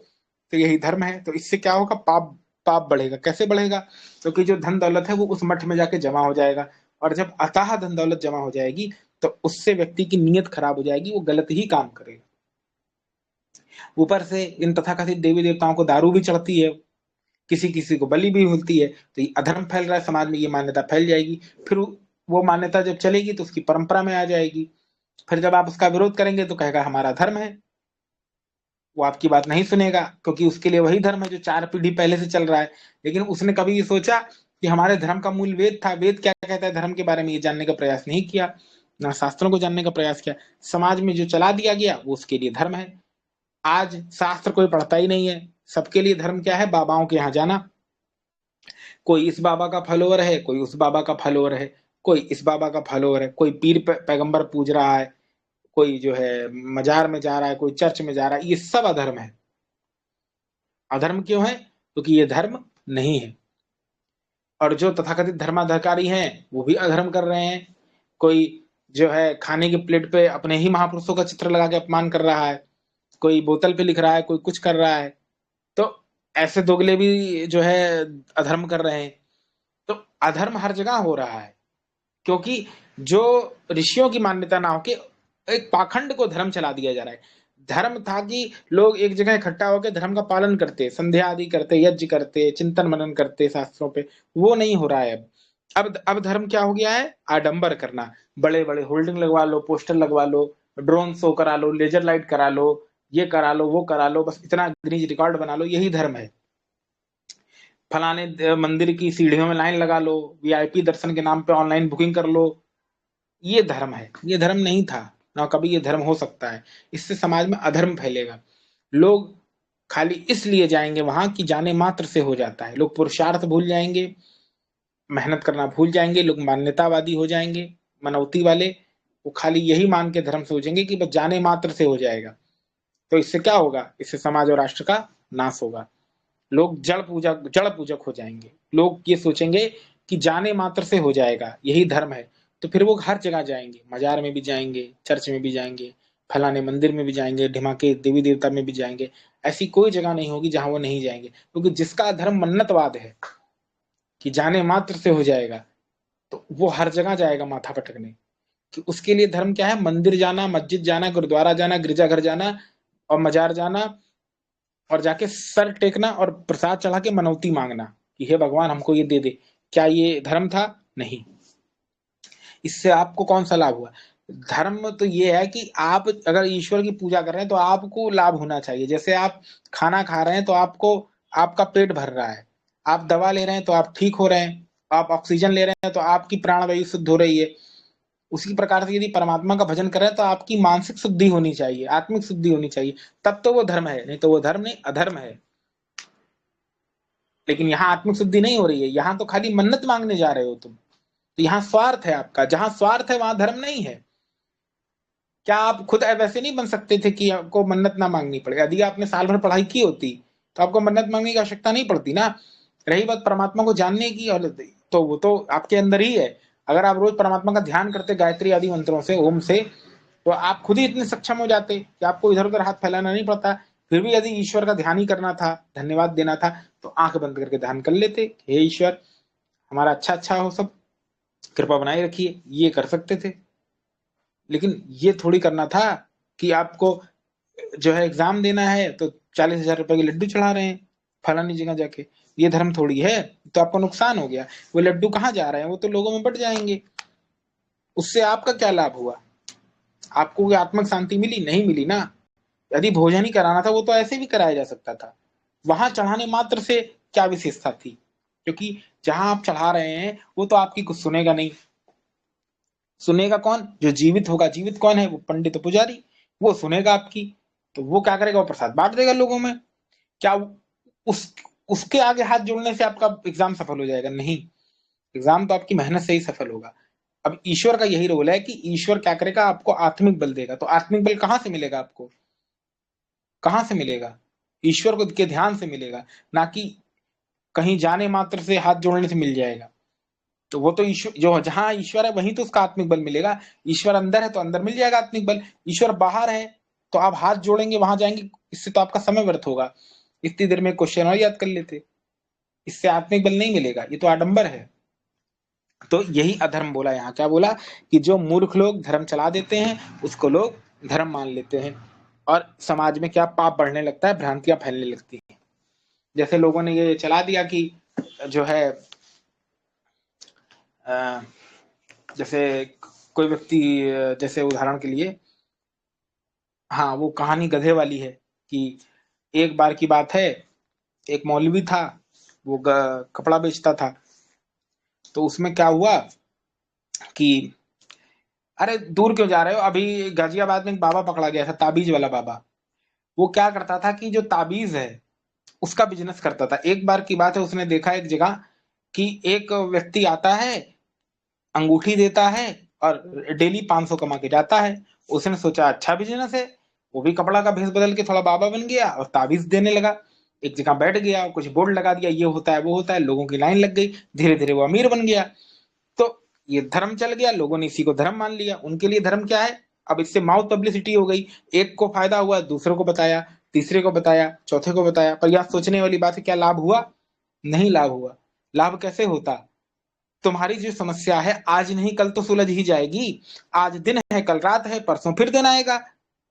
तो यही धर्म है। तो इससे क्या होगा, पाप पाप बढ़ेगा। कैसे बढ़ेगा? क्योंकि जो धन दौलत है वो उस मठ में जाके जमा हो जाएगा, और जब अथाह धन दौलत जमा हो जाएगी तो उससे व्यक्ति की नीयत खराब हो जाएगी, वो गलत ही काम करेगा। ऊपर से इन तथाकथित देवी देवताओं को दारू भी चढ़ती है, किसी किसी को बलि भी होती है, तो ये अधर्म फैल रहा है समाज में, ये मान्यता फैल जाएगी। फिर वो मान्यता जब चलेगी तो उसकी परंपरा में आ जाएगी। फिर जब आप उसका विरोध करेंगे तो कहेगा हमारा धर्म है। वो आपकी बात नहीं सुनेगा, क्योंकि उसके लिए वही धर्म है जो 4 पीढ़ी पहले से चल रहा है। लेकिन उसने कभी ये सोचा कि हमारे धर्म का मूल वेद था, वेद क्या कहता है धर्म के बारे में, ये जानने का प्रयास नहीं किया, ना शास्त्रों को जानने का प्रयास किया। समाज में जो चला दिया गया वो उसके लिए धर्म है। आज शास्त्र कोई पढ़ता ही नहीं है। सबके लिए धर्म क्या है, बाबाओं के यहाँ जाना। कोई इस बाबा का फॉलोअर है, कोई उस बाबा का फॉलोअर है, कोई इस बाबा का फॉलोअर है, कोई पीर पैगंबर पूज रहा है, कोई जो है मजार में जा रहा है, कोई चर्च में जा रहा है। ये सब अधर्म है। अधर्म क्यों है? क्योंकि ये धर्म नहीं है। और जो तथाकथित धर्माधिकारी हैं वो भी अधर्म कर रहे हैं। कोई जो है खाने की प्लेट पे अपने ही महापुरुषों का चित्र लगा के अपमान कर रहा है, कोई बोतल पे लिख रहा है, कोई कुछ कर रहा है। तो ऐसे दोगले भी जो है अधर्म कर रहे हैं। तो अधर्म हर जगह हो रहा है, क्योंकि जो ऋषियों की मान्यता ना होके एक पाखंड को धर्म चला दिया जा रहा है। धर्म था कि लोग एक जगह इकट्ठा होकर धर्म का पालन करते, संध्या आदि करते, यज्ञ करते, चिंतन मनन करते शास्त्रों पे। वो नहीं हो रहा है अब धर्म क्या हो गया है? आडंबर करना। बड़े बड़े होल्डिंग लगवा लो, पोस्टर लगवा लो, ड्रोन शो करा लो, लेजर लाइट करा लो, ये करा लो, वो करा लो, बस इतना गिनीज रिकॉर्ड बना लो, यही धर्म है। फलाने मंदिर की सीढ़ियों में लाइन लगा लो, वीआईपी दर्शन के नाम पे ऑनलाइन बुकिंग कर लो, ये धर्म है। ये धर्म नहीं था, ना कभी ये धर्म हो सकता है। इससे समाज में अधर्म फैलेगा। लोग खाली इसलिए जाएंगे वहां कि जाने मात्र से हो जाता है। लोग पुरुषार्थ भूल जाएंगे, मेहनत करना भूल जाएंगे, लोग मान्यतावादी हो जाएंगे, मनौती वाले। वो खाली यही मान के धर्म सोचेंगे कि बस जाने मात्र से हो जाएगा। तो इससे क्या होगा? इससे समाज और राष्ट्र का नाश होगा। लोग जड़ पूजक हो जाएंगे। लोग ये सोचेंगे कि जाने मात्र से हो जाएगा, यही धर्म है। तो फिर वो हर जगह जाएंगे, मजार में भी जाएंगे, चर्च में भी जाएंगे, फलाने मंदिर में भी जाएंगे, ढिमाके देवी देवता में भी जाएंगे। ऐसी कोई जगह नहीं होगी जहां वो नहीं जाएंगे, क्योंकि जिसका धर्म मन्नतवाद है कि जाने मात्र से हो जाएगा, तो वो हर जगह जाएगा माथा पटकने। कि उसके लिए धर्म क्या है? मंदिर जाना, मस्जिद जाना, गुरुद्वारा जाना, गिरजाघर जाना और मजार जाना, और जाके सर टेकना और प्रसाद चढ़ा के मनौती मांगना कि हे भगवान हमको ये दे दे। क्या ये धर्म था? नहीं। इससे आपको कौन सा लाभ हुआ? धर्म तो ये है कि आप अगर ईश्वर की पूजा कर रहे हैं तो आपको लाभ होना चाहिए। जैसे आप खाना खा रहे हैं तो आपको, आपका पेट भर रहा है। आप दवा ले रहे हैं तो आप ठीक हो रहे हैं। आप ऑक्सीजन ले रहे हैं तो आपकी प्राणवायु शुद्ध हो रही है। उसी प्रकार से यदि परमात्मा का भजन कर रहे हैं तो आपकी मानसिक शुद्धि होनी चाहिए, आत्मिक शुद्धि होनी चाहिए, तब तो वो धर्म है। नहीं तो वो धर्म नहीं, अधर्म है। लेकिन यहाँ आत्मिक शुद्धि नहीं हो रही है, यहाँ तो खाली मन्नत मांगने जा रहे हो तुम। तो यहाँ स्वार्थ है आपका। जहां स्वार्थ है वहां धर्म नहीं है। क्या आप खुद वैसे नहीं बन सकते थे कि आपको मन्नत ना मांगनी पड़े? यदि आपने साल भर पढ़ाई की होती तो आपको मन्नत मांगने की आवश्यकता नहीं पड़ती ना। रही बात परमात्मा को जानने की, और तो वो तो आपके अंदर ही है। अगर आप रोज परमात्मा का ध्यान करते गायत्री आदि मंत्रों से, ओम से, तो आप खुद ही इतने सक्षम हो जाते कि आपको इधर उधर हाथ फैलाना नहीं पड़ता। फिर भी यदि ईश्वर का ध्यान ही करना था, धन्यवाद देना था, तो आंख बंद करके ध्यान कर लेते। हे ईश्वर, हमारा अच्छा अच्छा हो, सब कृपा बनाए रखिए, ये कर सकते थे। लेकिन ये थोड़ी करना था कि आपको जो है एग्जाम देना है तो 40,000 रुपए के लड्डू चढ़ा रहे हैं फलानी जगह जाके। ये धर्म थोड़ी है। तो आपको नुकसान हो गया। वो लड्डू कहाँ जा रहे हैं? वो तो लोगों में बट जाएंगे। उससे आपका क्या लाभ हुआ? आपको कोई आत्मिक शांति मिली? नहीं मिली ना। यदि भोजन ही कराना था वो तो ऐसे भी कराया जा सकता था। वहां चढ़ाने मात्र से क्या विशेषता थी? क्योंकि जहां आप चढ़ा रहे हैं वो तो आपकी कुछ सुनेगा नहीं। सुनेगा कौन? जो जीवित होगा। जीवित कौन है? वो पंडित पुजारी। वो सुनेगा आपकी। तो वो क्या करेगा? वो प्रसाद बांट देगा लोगों में। क्या उस उसके आगे हाथ जोड़ने से आपका एग्जाम सफल हो जाएगा? नहीं। एग्जाम तो आपकी मेहनत से ही सफल होगा। अब ईश्वर का यही रोल है कि ईश्वर क्या करेगा? आपको आत्मिक बल देगा। तो आत्मिक बल कहां से मिलेगा आपको? कहां से मिलेगा? ईश्वर को के ध्यान से मिलेगा, ना कि कहीं जाने मात्र से हाथ जोड़ने से मिल जाएगा। तो वो तो ईश्वर, जो जहां ईश्वर है वहीं तो उसका आत्मिक बल मिलेगा। ईश्वर अंदर है तो अंदर मिल जाएगा आत्मिक बल। ईश्वर बाहर है तो आप हाथ जोड़ेंगे वहां जाएंगे, इससे तो आपका समय व्यर्थ होगा। इतनी देर में क्वेश्चन और याद कर लेते। इससे आत्मिक बल नहीं मिलेगा, ये तो आडंबर है। तो यही अधर्म बोला। यहाँ क्या बोला? कि जो मूर्ख लोग धर्म चला देते हैं उसको लोग धर्म मान लेते हैं, और समाज में क्या पाप बढ़ने लगता है, भ्रांतियां फैलने लगती हैं। जैसे लोगों ने ये चला दिया कि जो है अ, जैसे कोई व्यक्ति, जैसे उदाहरण के लिए, हाँ, वो कहानी गधे वाली है कि एक बार की बात है, एक मौलवी था, वो कपड़ा बेचता था। तो उसमें क्या हुआ कि, अरे दूर क्यों जा रहे हो, अभी गाजियाबाद में एक बाबा पकड़ा गया था, ताबीज वाला बाबा। वो क्या करता था कि जो ताबीज है उसका बिजनेस करता था। एक बार की बात है, उसने देखा एक जगह कि एक व्यक्ति आता है, अंगूठी देता है और डेली 500 कमा के जाता है। उसने सोचा अच्छा बिजनेस है। वो भी कपड़ा का भेष बदल के थोड़ा बाबा बन गया और ताबीज देने लगा। एक जगह बैठ गया, कुछ बोर्ड लगा दिया, ये होता है वो होता है, लोगों की लाइन लग गई। धीरे धीरे वो अमीर बन गया। तो ये धर्म चल गया, लोगों ने इसी को धर्म मान लिया। उनके लिए धर्म क्या है? अब इससे माउथ पब्लिसिटी हो गई, एक को फायदा हुआ, दूसरों को बताया, तीसरे को बताया, चौथे को बताया। पर यह सोचने वाली बात है, क्या लाभ हुआ? नहीं लाभ हुआ। लाभ कैसे होता? तुम्हारी जो समस्या है आज नहीं कल तो सुलझ ही जाएगी। आज दिन है, कल रात है, परसों फिर दिन आएगा।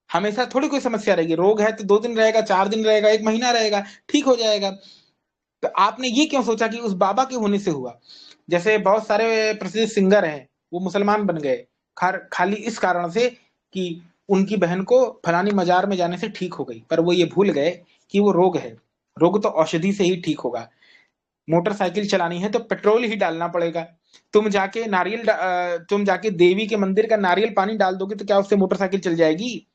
हमेशा थोड़ी कोई समस्या रहेगी। रोग है तो 2 दिन रहेगा, 4 दिन रहेगा, 1 महीना रहेगा, ठीक हो जाएगा। तो आपने ये क्यों सोचा कि उस बाबा के होने से हुआ? जैसे बहुत सारे प्रसिद्ध सिंगर हैं, वो मुसलमान बन गए खाली इस कारण से कि उनकी बहन को फलानी मजार में जाने से ठीक हो गई, पर वो ये भूल गए कि वो रोग है। रोग तो औषधि से ही ठीक होगा। मोटरसाइकिल चलानी है तो पेट्रोल ही डालना पड़ेगा। तुम जाके देवी के मंदिर का नारियल पानी डाल दोगे तो क्या उससे मोटरसाइकिल चल जाएगी?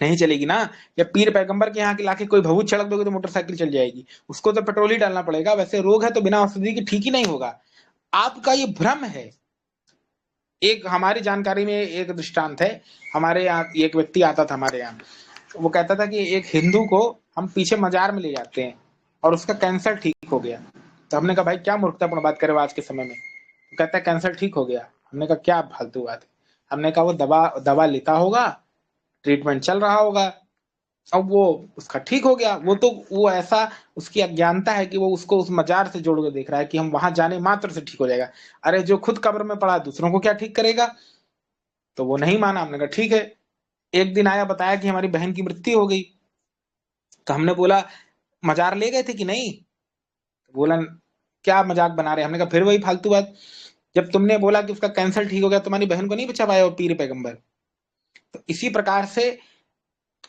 नहीं चलेगी ना। या पीर पैगंबर के यहाँ के लाके कोई भभूत छिड़क दोगे तो मोटरसाइकिल चल जाएगी? उसको तो पेट्रोल ही डालना पड़ेगा। वैसे रोग है तो बिना औषधि के ठीक ही नहीं होगा। आपका ये भ्रम है। एक हमारी जानकारी में एक दृष्टांत है। हमारे यहाँ एक व्यक्ति आता था हमारे यहाँ, वो कहता था कि एक हिंदू को हम पीछे मजार में ले जाते हैं और उसका कैंसर ठीक हो गया। तो हमने कहा भाई क्या मूर्खतापूर्ण बात करे आज के समय में। तो कहता है कैंसर ठीक हो गया। हमने कहा क्या फालतू बात है। हमने कहा वो दवा दवा लेता होगा, ट्रीटमेंट चल रहा होगा, अब वो उसका ठीक हो गया। वो ऐसा उसकी अज्ञानता है कि वो उसको उस मजार से जोड़ के देख रहा है कि हम वहां जाने मात्र से ठीक हो जाएगा। अरे जो खुद कब्र में पड़ा दूसरों को क्या ठीक करेगा? तो वो नहीं माना। हमने कहा ठीक है। एक दिन आया, बताया कि हमारी बहन की मृत्यु हो गई। तो हमने बोला मजार ले गए थे कि नहीं? तो बोला क्या मजाक बना रहे। हमने कहा फिर वही फालतू बात। जब तुमने बोला कि उसका कैंसर ठीक हो गया, तुम्हारी बहन को नहीं बचा पाया वो पीर पैगंबर? तो इसी प्रकार से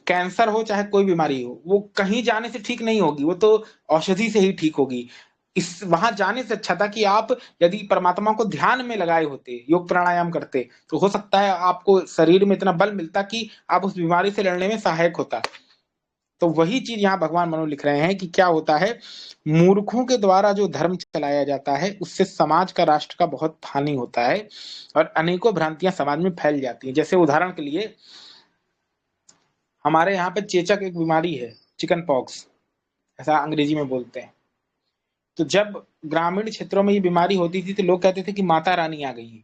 कैंसर हो चाहे कोई बीमारी हो, वो कहीं जाने से ठीक नहीं होगी, वो तो औषधि से ही ठीक होगी। इस वहां जाने से अच्छा था कि आप यदि परमात्मा को ध्यान में लगाए होते, योग प्राणायाम करते, तो हो सकता है आपको शरीर में इतना बल मिलता कि आप उस बीमारी से लड़ने में सहायक होता। तो वही चीज यहाँ भगवान मनु लिख रहे हैं कि क्या होता है, मूर्खों के द्वारा जो धर्म चलाया जाता है उससे समाज का, राष्ट्र का बहुत हानि होता है और अनेकों भ्रांतियां समाज में फैल जाती हैं। जैसे उदाहरण के लिए हमारे यहाँ पे चेचक एक बीमारी है, चिकन पॉक्स ऐसा अंग्रेजी में बोलते हैं। तो जब ग्रामीण क्षेत्रों में ये बीमारी होती थी तो लोग कहते थे कि माता रानी आ गई है।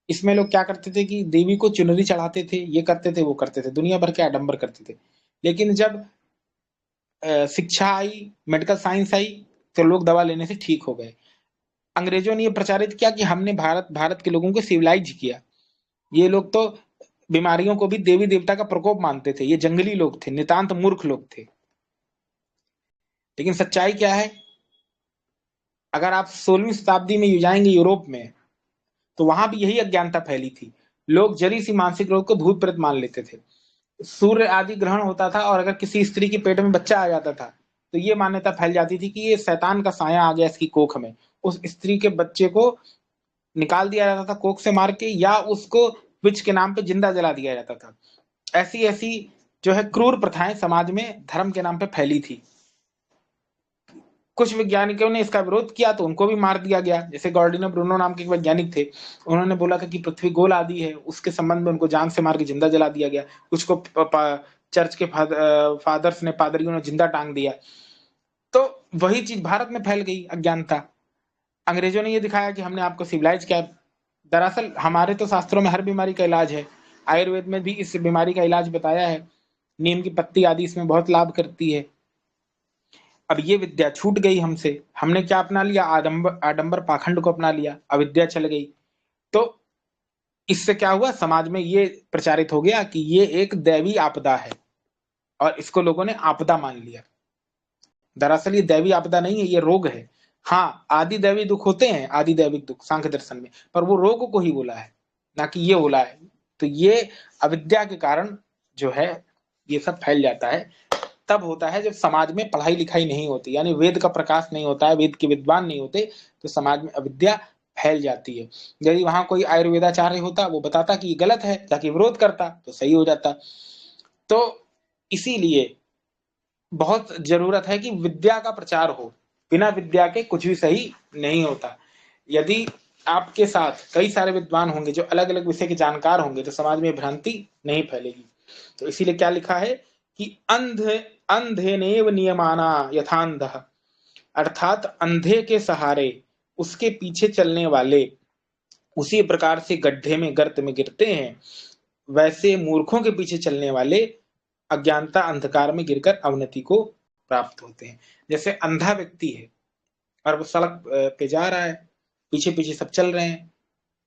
इसमें लोग क्या करते थे कि देवी को चुनरी चढ़ाते थे, ये करते थे वो करते थे, दुनिया भर के आडंबर करते थे। लेकिन जब शिक्षा आई, मेडिकल साइंस आई, तो लोग दवा लेने से ठीक हो गए। अंग्रेजों ने ये प्रचारित किया कि हमने भारत भारत के लोगों को सिविलाइज किया। ये लोग तो बीमारियों को भी देवी देवता का प्रकोप मानते थे। ये जंगली लोग थे, नितांत मूर्ख लोग थे। लेकिन सच्चाई क्या है? अगर आप 16वीं शताब्दी में जाएंगे यूरोप में, तो वहां भी यही अज्ञानता फैली थी। लोग जरी सी मानसिक रोग को भूत प्रेत मान लेते थे। सूर्य आदि ग्रहण होता था और अगर किसी स्त्री के पेट में बच्चा आ जाता था तो ये मान्यता फैल जाती थी कि ये शैतान का साया आ गया इसकी कोख में। उस स्त्री के बच्चे को निकाल दिया जाता था कोख से मार के, या उसको विच के नाम पे जिंदा जला दिया जाता था। ऐसी ऐसी जो है क्रूर प्रथाएं समाज में धर्म के नाम पे फैली थी। कुछ वैज्ञानिकों ने इसका विरोध किया तो उनको भी मार दिया गया। जैसे गॉर्डिनो ब्रूनो नाम के एक वैज्ञानिक थे, उन्होंने बोला था कि पृथ्वी गोल आदि है, उसके संबंध में उनको जान से मार के जिंदा जला दिया गया। कुछ को चर्च के फादर्स ने, पादरियों ने जिंदा टांग दिया। तो वही चीज भारत में फैल गई, अज्ञानता। अंग्रेजों ने ये दिखाया कि हमने आपको सिविलाइज किया। दरअसल हमारे तो शास्त्रों में हर बीमारी का इलाज है। आयुर्वेद में भी इस बीमारी का इलाज बताया है। नीम की पत्ती आदि इसमें बहुत लाभ करती है। अब ये विद्या छूट गई हमसे। हमने क्या अपना लिया? आडंबर आडंबर पाखंड को अपना लिया, अविद्या चल गई। तो इससे क्या हुआ, समाज में ये प्रचारित हो गया कि ये एक दैवी आपदा है और इसको लोगों ने आपदा मान लिया। दरअसल ये दैवी आपदा नहीं है, ये रोग है। हाँ, आदि दैवी दुख होते हैं, आदि दैविक दुख सांख्य दर्शन में, पर वो रोग को ही बोला है, ना कि ये बोला है। तो ये अविद्या के कारण जो है ये सब फैल जाता है। तब होता है जब समाज में पढ़ाई लिखाई नहीं होती, यानी वेद का प्रकाश नहीं होता है, वेद के विद्वान नहीं होते, तो समाज में अविद्या फैल जाती है। यदि वहां कोई आयुर्वेदाचार्य होता, वो बताता कि ये गलत है, ताकि विरोध करता तो सही हो जाता। तो इसीलिए बहुत जरूरत है कि विद्या का प्रचार हो। बिना विद्या के कुछ भी सही नहीं होता। यदि आपके साथ कई सारे विद्वान होंगे जो अलग अलग विषय के जानकार होंगे, तो समाज में भ्रांति नहीं फैलेगी। तो इसीलिए क्या लिखा है कि अंधेनेव नियमाना यथांधः, अर्थात अंधे के सहारे, उसके पीछे चलने वाले उसी प्रकार से गड्ढे में गर्त में गिरते हैं, वैसे मूर्खों के पीछे चलने वाले अज्ञानता अंधकार में गिरकर अवनति को प्राप्त होते हैं। जैसे अंधा व्यक्ति है और वो सड़क पे जा रहा है, पीछे पीछे सब चल रहे हैं,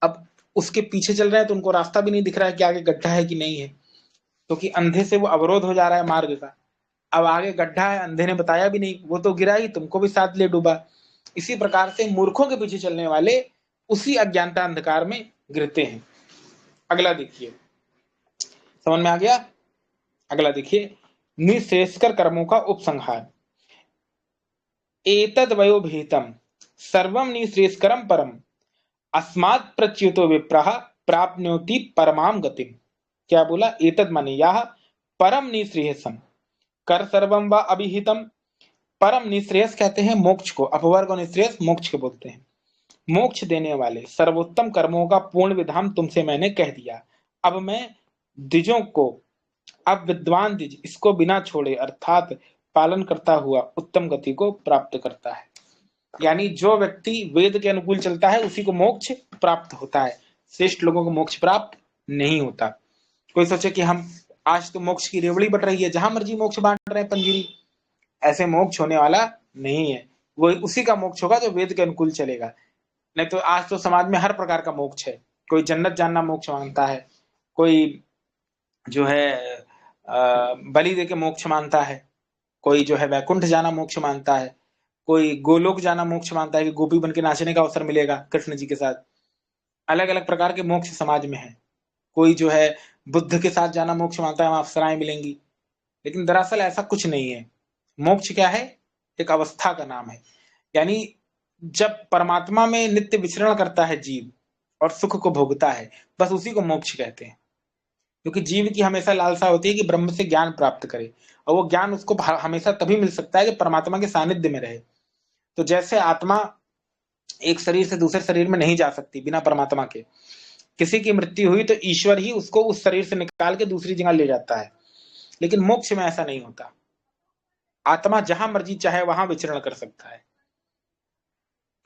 अब उसके पीछे चल रहे हैं तो उनको रास्ता भी नहीं दिख रहा है कि आगे गड्ढा है कि नहीं है, क्योंकि अंधे से वो अवरोध हो जा रहा है मार्ग का। अब आगे गड्ढा है, अंधे ने बताया भी नहीं, वो तो गिरा ही, तुमको भी साथ ले डूबा। इसी प्रकार से मूर्खों के पीछे चलने वाले उसी अज्ञानता अंधकार में गिरते हैं। अगला देखिए, समझ में आ गया? अगला देखिए, निःश्रेयस्कर कर्मों का उपसंहार। एतद् वयोभीतम् सर्वं निःश्रेयस्करं परम् अस्मात् प्रच्युतो विप्रः प्राप्नोति परमां गतिम्। क्या बोला? एतद् माने यह, परम निःश्रेयसम, कर सर्वम व अभिहितम। परम निःश्रेयस कहते हैं मोक्ष को, अपवर्ग और निःश्रेयस मोक्ष को बोलते हैं। मोक्ष देने वाले सर्वोत्तम कर्मों का पूर्ण विधान तुमसे मैंने कह दिया। अब मैं द्विजों को, अब विद्वान द्विज इसको बिना छोड़े अर्थात पालन करता हुआ उत्तम गति को प्राप्त करता है। यानी जो व्यक्ति वेद के अनुकूल चलता है उसी को मोक्ष प्राप्त होता है, श्रेष्ठ लोगों को मोक्ष प्राप्त नहीं होता। कोई सोचे कि हम आज तो मोक्ष की रेवड़ी बढ़ रही है, जहां मर्जी मोक्ष बांट रहे हैं पंजीरी, ऐसे मोक्ष होने वाला नहीं है। वो उसी का मोक्ष होगा जो वेद के अनुकूल चलेगा। नहीं तो आज तो समाज में हर प्रकार का मोक्ष है। कोई जन्नत जानना मोक्ष मानता है, कोई जो है बलि दे के मोक्ष मानता है, कोई जो है वैकुंठ जाना मोक्ष मानता है, कोई गोलोक जाना मोक्ष मानता है कि गोपी बन के नाचने का अवसर मिलेगा कृष्ण जी के साथ। अलग अलग प्रकार के मोक्ष समाज में है। कोई जो है बुद्ध के साथ जाना मोक्ष मानता है, वहां अप्सराएं मिलेंगी। लेकिन दरअसल ऐसा कुछ नहीं है। मोक्ष क्या है? एक अवस्था का नाम है। यानी जब परमात्मा में नित्य विचरण करता है जीव और सुख को भोगता है, बस उसी को मोक्ष कहते हैं। क्योंकि जीव की हमेशा लालसा होती है कि ब्रह्म से ज्ञान प्राप्त करे, और वो ज्ञान उसको हमेशा तभी मिल सकता है जब परमात्मा के सानिध्य में रहे। तो जैसे आत्मा एक शरीर से दूसरे शरीर में नहीं जा सकती बिना परमात्मा के, किसी की मृत्यु हुई तो ईश्वर ही उसको उस शरीर से निकाल के दूसरी जगह ले जाता है। लेकिन मोक्ष में ऐसा नहीं होता। आत्मा जहां मर्जी चाहे वहां विचरण कर सकता है,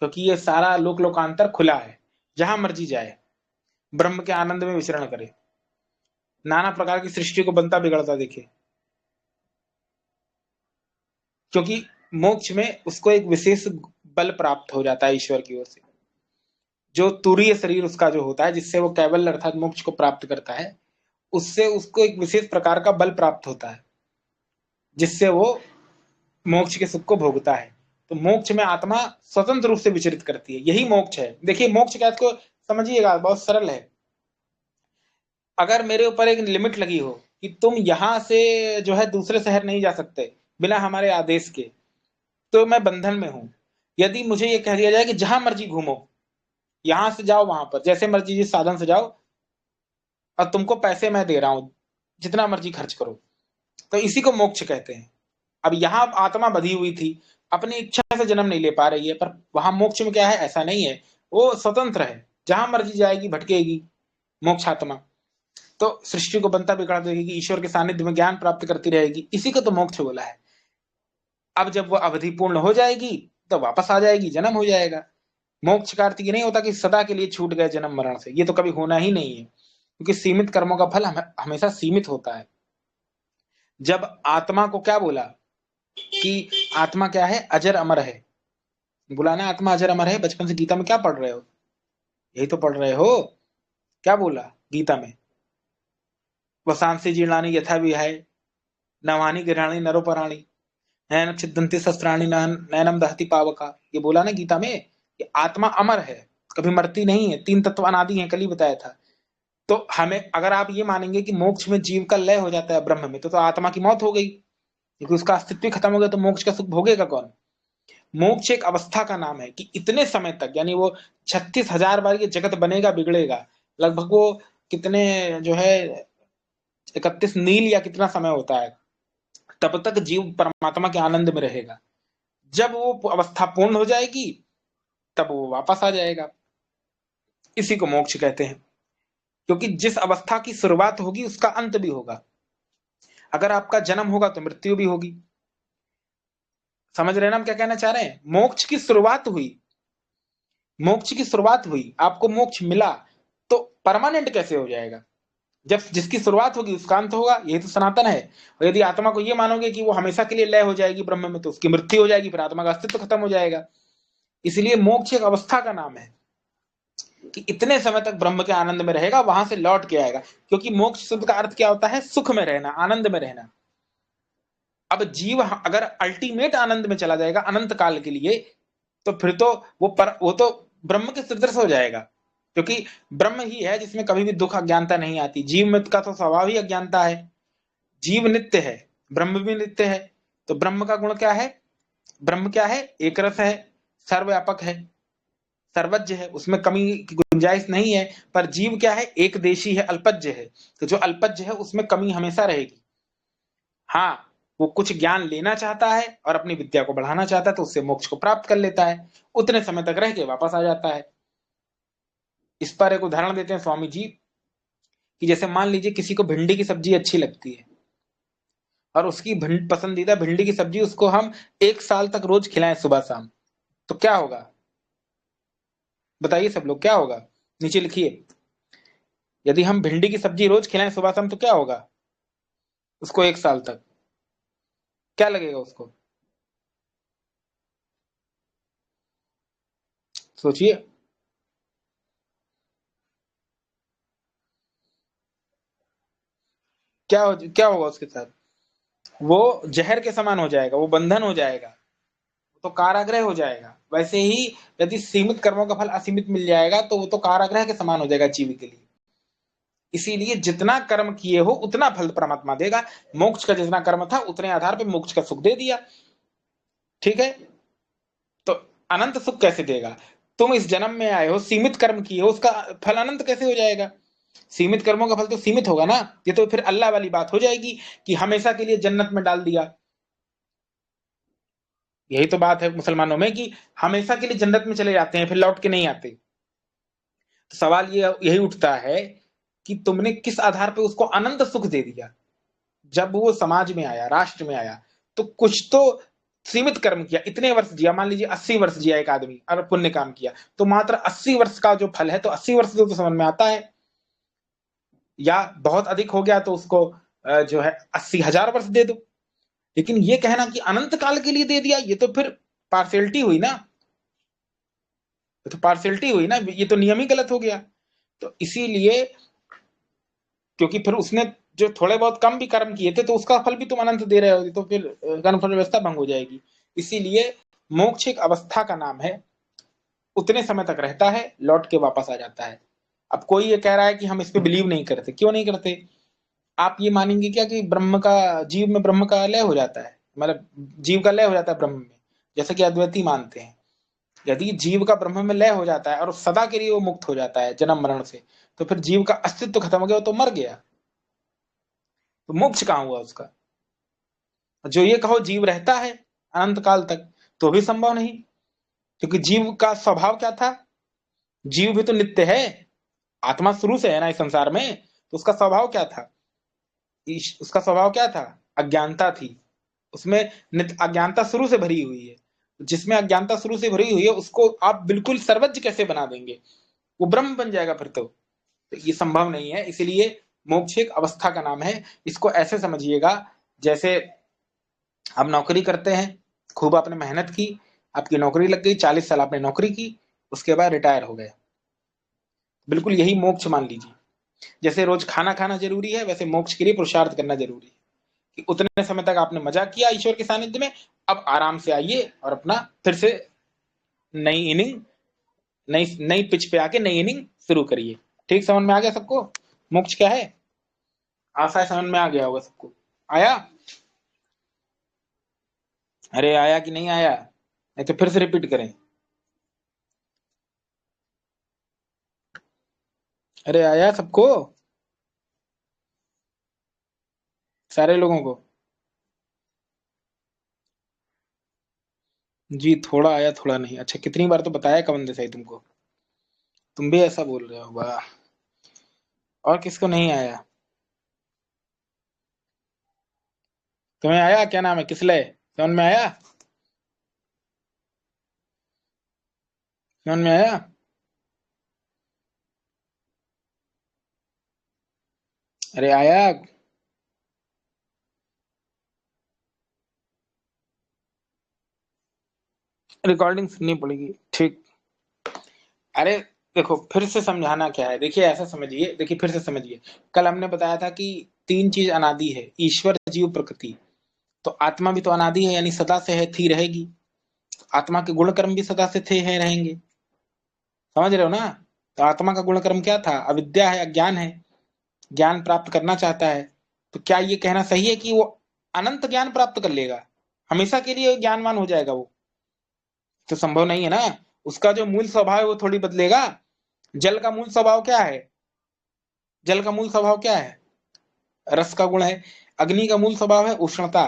क्योंकि ये सारा लोक लोकांतर खुला है। जहां मर्जी जाए, ब्रह्म के आनंद में विचरण करे, नाना प्रकार की सृष्टि को बनता बिगड़ता देखे। क्योंकि मोक्ष में उसको एक विशेष बल प्राप्त हो जाता है ईश्वर की ओर से। जो तुरीय शरीर उसका जो होता है, जिससे वो कैवल्य अर्थात मोक्ष को प्राप्त करता है, उससे उसको एक विशेष प्रकार का बल प्राप्त होता है, जिससे वो मोक्ष के सुख को भोगता है। तो मोक्ष में आत्मा स्वतंत्र रूप से विचरित करती है, यही मोक्ष है। देखिए मोक्ष क्या, इसको समझिएगा, बहुत सरल है। अगर मेरे ऊपर एक लिमिट लगी हो कि तुम यहां से जो है दूसरे शहर नहीं जा सकते बिना हमारे आदेश के, तो मैं बंधन में हूं। यदि मुझे ये कह दिया जाए कि जहां मर्जी घूमो, यहां से जाओ वहां पर, जैसे मर्जी जिस साधन से जाओ, और तुमको पैसे मैं दे रहा हूं, जितना मर्जी खर्च करो, तो इसी को मोक्ष कहते हैं। अब यहाँ आत्मा बधी हुई थी, अपनी इच्छा से जन्म नहीं ले पा रही है, पर वहां मोक्ष में क्या है? ऐसा नहीं है, वो स्वतंत्र है, जहां मर्जी जाएगी, भटकेगी मोक्ष आत्मा। तो सृष्टि को बनता बिगड़ा देगी, ईश्वर के सानिध्य में ज्ञान प्राप्त करती रहेगी, इसी को तो मोक्ष बोला है। अब जब वो अवधि पूर्ण हो जाएगी तो वापस आ जाएगी, जन्म हो जाएगा। मोक्ष का अर्थ ये नहीं होता कि सदा के लिए छूट गए जन्म मरण से, ये तो कभी होना ही नहीं है, क्योंकि सीमित कर्मों का फल हमेशा सीमित होता है। जब आत्मा को क्या बोला कि आत्मा क्या है? अजर अमर है। बोला ना आत्मा अजर अमर है, बचपन से गीता में क्या पढ़ रहे हो? यही तो पढ़ रहे हो। क्या बोला गीता में? वसांसी जीर्णानि यथा विहाय नवानि गृहाणि नरोपराणि नयन छिदन्ति शस्त्राणि नयनम दहति पावका। ये बोला ना गीता में कि आत्मा अमर है, कभी मरती नहीं है, तीन तत्व अनादि हैं, कल ही बताया था। तो हमें, अगर आप ये मानेंगे कि मोक्ष में जीव का लय हो जाता है ब्रह्म में, तो आत्मा की मौत हो गई, क्योंकि उसका अस्तित्व खत्म हो गया, तो मोक्ष का सुख भोगेगा कौन? मोक्ष एक अवस्था का नाम है कि इतने समय तक, यानी वो 36,000 बार ये जगत बनेगा बिगड़ेगा, लगभग वो कितने जो है 31 नील या कितना समय होता है, तब तक जीव परमात्मा के आनंद में रहेगा। जब वो अवस्था पूर्ण हो जाएगी तब वो वापस आ जाएगा। इसी को मोक्ष कहते हैं, क्योंकि जिस अवस्था की शुरुआत होगी उसका अंत भी होगा। अगर आपका जन्म होगा तो मृत्यु भी होगी। समझ रहे हैं ना हम क्या कहना चाह रहे हैं? मोक्ष की शुरुआत हुई, मोक्ष की शुरुआत हुई, आपको मोक्ष मिला, तो परमानेंट कैसे हो जाएगा? जब जिसकी शुरुआत होगी उसका अंत होगा, यही तो सनातन है। और यदि आत्मा को ये मानोगे कि वो हमेशा के लिए लय हो जाएगी ब्रह्म में, तो उसकी मृत्यु हो जाएगी, फिर आत्मा का अस्तित्व खत्म हो जाएगा। इसलिए मोक्ष एक अवस्था का नाम है कि इतने समय तक ब्रह्म के आनंद में रहेगा, वहां से लौट के आएगा। क्योंकि मोक्ष शब्द का अर्थ क्या होता है? सुख में रहना, आनंद में रहना। अब जीव अगर अल्टीमेट आनंद में चला जाएगा अनंत काल के लिए, तो फिर तो वो तो ब्रह्म के सदृश हो जाएगा। क्योंकि ब्रह्म ही है जिसमें कभी भी दुख अज्ञानता नहीं आती। जीव में का तो स्वभाव ही अज्ञानता है। जीव नित्य है, ब्रह्म भी नित्य है। तो ब्रह्म का गुण क्या है? ब्रह्म क्या है? एक रस है, सर्वव्यापक है, सर्वज्ञ है, उसमें कमी की गुंजाइश नहीं है। पर जीव क्या है? एक देशी है, अल्पज्ञ है। तो जो अल्पज्ञ है उसमें कमी हमेशा रहेगी। हाँ, वो कुछ ज्ञान लेना चाहता है और अपनी विद्या को बढ़ाना चाहता है, तो उससे मोक्ष को प्राप्त कर लेता है, उतने समय तक रह के वापस आ जाता है। इस पर एक उदाहरण देते हैं स्वामी जी, कि जैसे मान लीजिए किसी को भिंडी की सब्जी अच्छी लगती है, और उसकी पसंदीदा भिंडी की सब्जी उसको हम 1 साल तक रोज खिलाएं सुबह शाम, तो क्या होगा? बताइए सब लोग, क्या होगा? नीचे लिखिए। यदि हम भिंडी की सब्जी रोज खिलाएं सुबह शाम, तो क्या होगा उसको 1 साल तक? क्या लगेगा उसको? सोचिए। क्या होगा उसके साथ? वो जहर के समान हो जाएगा, वो बंधन हो जाएगा, तो कारागृह हो जाएगा। वैसे ही यदि सीमित कर्मों का फल असीमित मिल जाएगा, तो वो तो कारागृह के समान हो जाएगा जीव के लिए। इसीलिए जितना कर्म किए हो उतना फल परमात्मा देगा। मोक्ष का जितना कर्म था उतने आधार पे मोक्ष का सुख दे दिया। ठीक है? तो अनंत सुख कैसे देगा? तुम इस जन्म में आए हो, सीमित कर्म किए हो, उसका फल अनंत कैसे हो जाएगा? सीमित कर्मों का फल तो सीमित होगा ना। ये तो फिर अल्लाह वाली बात हो जाएगी कि हमेशा के लिए जन्नत में डाल दिया। यही तो बात है मुसलमानों में कि हमेशा के लिए जन्नत में चले जाते हैं, फिर लौट के नहीं आते। तो सवाल ये यही उठता है कि तुमने किस आधार पे उसको अनंत सुख दे दिया? जब वो समाज में आया, राष्ट्र में आया, तो कुछ तो सीमित कर्म किया, इतने वर्ष जिया, मान लीजिए 80 वर्ष जिया एक आदमी और पुण्य काम किया, तो मात्र 80 वर्ष का जो फल है, तो 80 वर्ष तो समझ में आता है। या बहुत अधिक हो गया तो उसको जो है 80,000 वर्ष दे दो। लेकिन ये कहना कि अनंत काल के लिए दे दिया, ये तो फिर पार्शियलिटी हुई ना। ये तो पार्शियलिटी हुई ना, ये तो नियम ही गलत हो गया। तो इसीलिए, क्योंकि फिर उसने जो थोड़े बहुत कम भी कर्म किए थे, तो उसका फल भी तुम अनंत दे रहे हो, तो फिर कर्मफल व्यवस्था भंग हो जाएगी। इसीलिए मोक्ष एक अवस्था का नाम है, उतने समय तक रहता है, लौट के वापस आ जाता है। अब कोई ये कह रहा है कि हम इस पे बिलीव नहीं करते, क्यों नहीं करते? आप ये मानेंगे क्या कि ब्रह्म का, जीव में ब्रह्म का लय हो जाता है, मतलब जीव का लय हो जाता है ब्रह्म में, जैसे कि अद्वैती मानते हैं? यदि जीव का ब्रह्म में लय हो जाता है और सदा के लिए वो मुक्त हो जाता है जन्म मरण से, तो फिर जीव का अस्तित्व खत्म हो गया, वो तो मर गया। तो मोक्ष कहाँ हुआ उसका? जो ये कहो जीव रहता है अनंत काल तक, तो भी संभव नहीं। क्योंकि जीव का स्वभाव क्या था? जीव भी तो नित्य है, आत्मा शुरू से है ना इस संसार में, तो उसका स्वभाव क्या था? उसका स्वभाव क्या था? अज्ञानता थी उसमें। नित्य अज्ञानता शुरू से भरी हुई है। जिसमें अज्ञानता शुरू से भरी हुई है, उसको आप बिल्कुल सर्वज्ञ कैसे बना देंगे? वो ब्रह्म बन जाएगा फिर तो। ये संभव नहीं है। इसलिए मोक्ष एक अवस्था का नाम है। इसको ऐसे समझिएगा, जैसे आप नौकरी करते हैं, खूब आपने मेहनत की, आपकी नौकरी लग गई, 40 साल आपने नौकरी की, उसके बाद रिटायर हो गए। बिल्कुल यही मोक्ष मान लीजिए। जैसे रोज खाना खाना जरूरी है, वैसे मोक्ष के लिए पुरुषार्थ करना जरूरी है। कि उतने समय तक आपने मजा किया ईश्वर के सानिध्य में, अब आराम से आइए और अपना फिर से नई इनिंग, नई नई पिच पे आके नई इनिंग शुरू करिए। ठीक समझ में आ गया सबको मोक्ष क्या है? आशा है समझ में आ गया होगा सबको। आया? अरे आया कि नहीं आया? नहीं तो फिर से रिपीट करें। अरे आया सबको, सारे लोगों को? जी थोड़ा आया थोड़ा नहीं। अच्छा, कितनी बार तो बताया कवन देसाई तुमको? तुम भी ऐसा बोल रहे हो? वाह। और किसको नहीं आया? तुम्हें आया? क्या नाम है, किसले? समझ में आया? समझ में आया? अरे आया। रिकॉर्डिंग सुननी पड़ेगी, ठीक। अरे देखो, फिर से समझाना क्या है, देखिए ऐसा समझिए, देखिए फिर से समझिए। कल हमने बताया था कि तीन चीज अनादि है, ईश्वर, जीव, प्रकृति। तो आत्मा भी तो अनादि है, यानी सदा से है, थी, रहेगी। आत्मा के गुण कर्म भी सदा से थे, हैं, रहेंगे। समझ रहे हो ना? तो आत्मा का गुण कर्म क्या था? अविद्या है, अज्ञान है, ज्ञान प्राप्त करना चाहता है। तो क्या ये कहना सही है कि वो अनंत ज्ञान प्राप्त कर लेगा, हमेशा के लिए ज्ञानवान हो जाएगा? वो तो संभव नहीं है ना। उसका जो मूल स्वभाव है वो थोड़ी बदलेगा। जल का मूल स्वभाव क्या है? जल का मूल स्वभाव क्या है? रस का गुण है। अग्नि का मूल स्वभाव है उष्णता।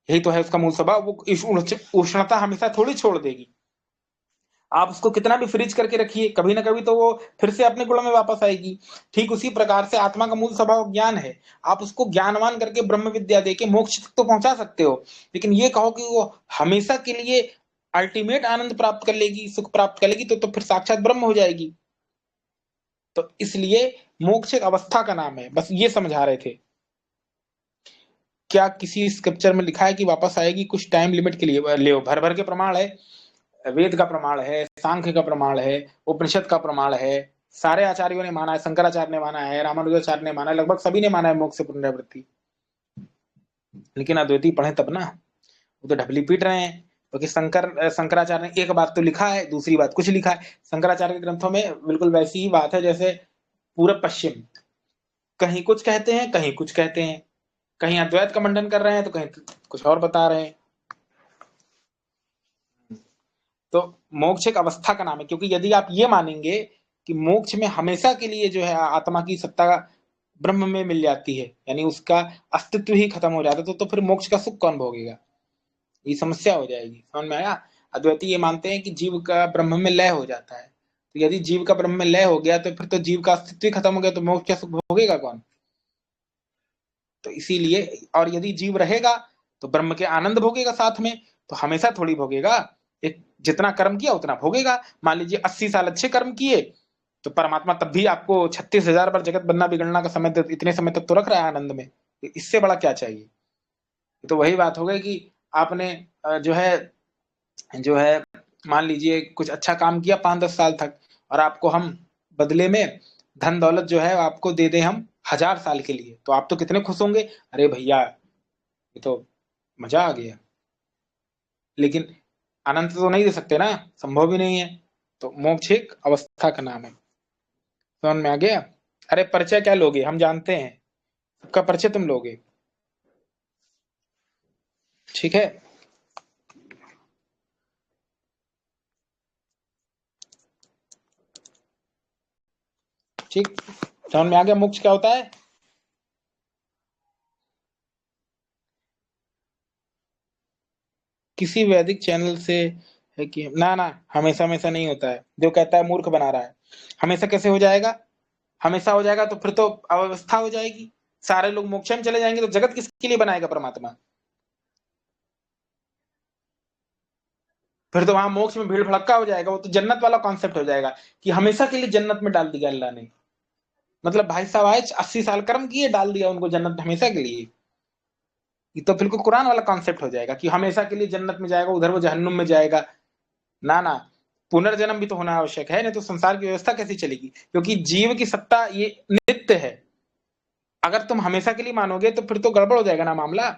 यही तो है उसका मूल स्वभाव। वो इस उष्णता हमेशा थोड़ी छोड़ देगी। आप उसको कितना भी फ्रीज करके रखिए, कभी ना कभी तो वो फिर से अपने गुण में वापस आएगी। ठीक उसी प्रकार से आत्मा का मूल स्वभाव ज्ञान है। आप उसको ज्ञानवान करके ब्रह्म विद्या देके मोक्ष तक तो पहुंचा सकते हो, लेकिन ये कहो कि वो हमेशा के लिए अल्टीमेट आनंद प्राप्त कर लेगी, सुख प्राप्त कर लेगी, तो फिर साक्षात ब्रह्म हो जाएगी। तो इसलिए मोक्ष एक अवस्था का नाम है, बस ये समझा रहे थे। क्या किसी स्क्रिप्चर में लिखा है कि वापस आएगी कुछ टाइम लिमिट के लिए? ले भर भर के प्रमाण है। वेद का प्रमाण है, सांख्य का प्रमाण है, उपनिषद का प्रमाण है। सारे आचार्यों ने माना है, शंकराचार्य ने माना है, रामानुजाचार्य ने माना है, लगभग सभी ने माना है मोक्ष से पुनरावृत्ति। लेकिन अद्वैती पढ़े तब ना। वो तो ढपली पीट रहे हैं, क्योंकि शंकराचार्य ने एक बात तो लिखा है, दूसरी बात कुछ लिखा है। शंकराचार्य के ग्रंथों में बिल्कुल वैसी ही बात है जैसे पूरब पश्चिम। कहीं कुछ कहते हैं, कहीं कुछ कहते हैं, कहीं अद्वैत का मंडन कर रहे हैं, तो कहीं कुछ और बता रहे हैं। तो मोक्ष एक अवस्था का नाम है, क्योंकि यदि आप ये मानेंगे कि मोक्ष में हमेशा के लिए जो है आत्मा की सत्ता ब्रह्म में मिल जाती है, यानी उसका अस्तित्व ही खत्म हो जाता है, तो फिर मोक्ष का सुख कौन भोगेगा? ये समस्या हो जाएगी। समझ में आया? अद्वैती ये मानते हैं कि जीव का ब्रह्म में लय हो जाता है। तो यदि जीव का ब्रह्म में लय हो गया तो फिर तो जीव का अस्तित्व ही खत्म हो गया, तो मोक्ष का सुख भोगेगा कौन? तो इसीलिए, और यदि जीव रहेगा तो ब्रह्म के आनंद भोगेगा साथ में। तो हमेशा थोड़ी भोगेगा, एक जितना कर्म किया उतना भोगेगा। मान लीजिए 80 साल अच्छे कर्म किए, तो परमात्मा तब भी आपको 36,000 बार जगत बनना बिगड़ना का समय, इतने समय तक तो रख रहा है आनंद में। इससे बड़ा क्या चाहिए? तो वही बात हो गई कि आपने जो है मान लीजिए कुछ अच्छा काम किया 5-10 साल तक, और आपको हम बदले में धन दौलत जो है आपको दे दें हम 1000 साल के लिए, तो आप तो कितने खुश होंगे, अरे भैया ये तो मजा आ गया। लेकिन अनंत तो नहीं दे सकते ना, संभव भी नहीं है। तो मोक्ष एक अवस्था का नाम है। समझ में आ गया? अरे परिचय क्या लोगे, हम जानते हैं, सबका परिचय तुम लोगे। ठीक है। ठीक, समझ में आ गया मोक्ष क्या होता है? किसी वैदिक चैनल से है कि ना ना, हमेशा हमेशा नहीं होता है, जो कहता है मूर्ख बना रहा है। हमेशा कैसे हो जाएगा? हमेशा हो जाएगा तो फिर तो अव्यवस्था हो जाएगी, सारे लोग मोक्ष में चले जाएंगे, तो जगत किसके लिए बनाएगा परमात्मा? फिर तो वहां मोक्ष में भीड़ भड़क्का हो जाएगा, वो तो जन्नत वाला कॉन्सेप्ट हो जाएगा कि हमेशा के लिए जन्नत में डाल दिया अल्लाह ने। मतलब भाई साहब आए 80 साल कर्म किए, डाल दिया उनको जन्नत में हमेशा के लिए। ये तो बिल्कुल कुरान वाला कॉन्सेप्ट हो जाएगा कि हमेशा के लिए जन्नत में जाएगा, उधर वो जहन्नुम में जाएगा। ना ना, पुनर्जन्म भी तो होना आवश्यक है, नहीं तो संसार की व्यवस्था कैसी चलेगी? क्योंकि जीव की सत्ता ये नित्य है। अगर तुम हमेशा के लिए मानोगे तो फिर तो गड़बड़ हो जाएगा ना मामला।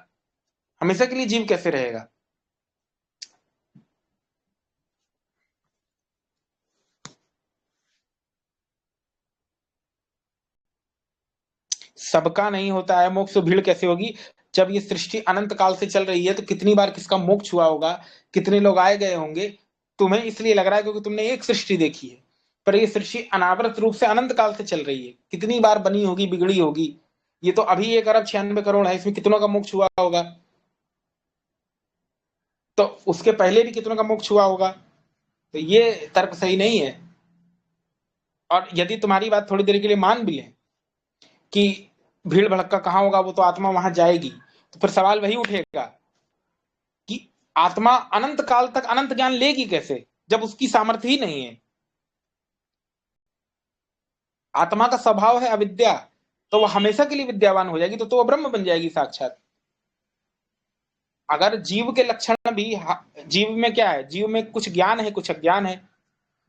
हमेशा के लिए जीव कैसे रहेगा? सबका नहीं होता है मोक्ष, तो भीड़ कैसे होगी? जब ये सृष्टि अनंत काल से चल रही है तो कितनी बार किसका मोक्ष हुआ होगा, कितने लोग आए गए होंगे। तुम्हें इसलिए लग रहा है क्योंकि तुमने एक सृष्टि देखी है, पर ये सृष्टि अनावृत रूप से अनंत काल से चल रही है, कितनी बार बनी होगी, बिगड़ी होगी। ये तो अभी 1 अरब 96 करोड़ है, इसमें कितनों का मोक्ष हुआ होगा? तो उसके पहले भी कितनों का मोक्ष हुआ होगा? तो ये तर्क सही नहीं है। और यदि तुम्हारी बात थोड़ी देर के लिए मान भी लें कि भीड़ भड़क्का कहाँ होगा, वो तो आत्मा वहां जाएगी, तो फिर सवाल वही उठेगा कि आत्मा अनंत काल तक अनंत ज्ञान लेगी कैसे? जब उसकी सामर्थ्य ही नहीं है। आत्मा का स्वभाव है अविद्या, तो वो हमेशा के लिए विद्यावान हो जाएगी, तो वो ब्रह्म बन जाएगी साक्षात। अगर जीव के लक्षण भी, जीव में क्या है, जीव में कुछ ज्ञान है कुछ अज्ञान है,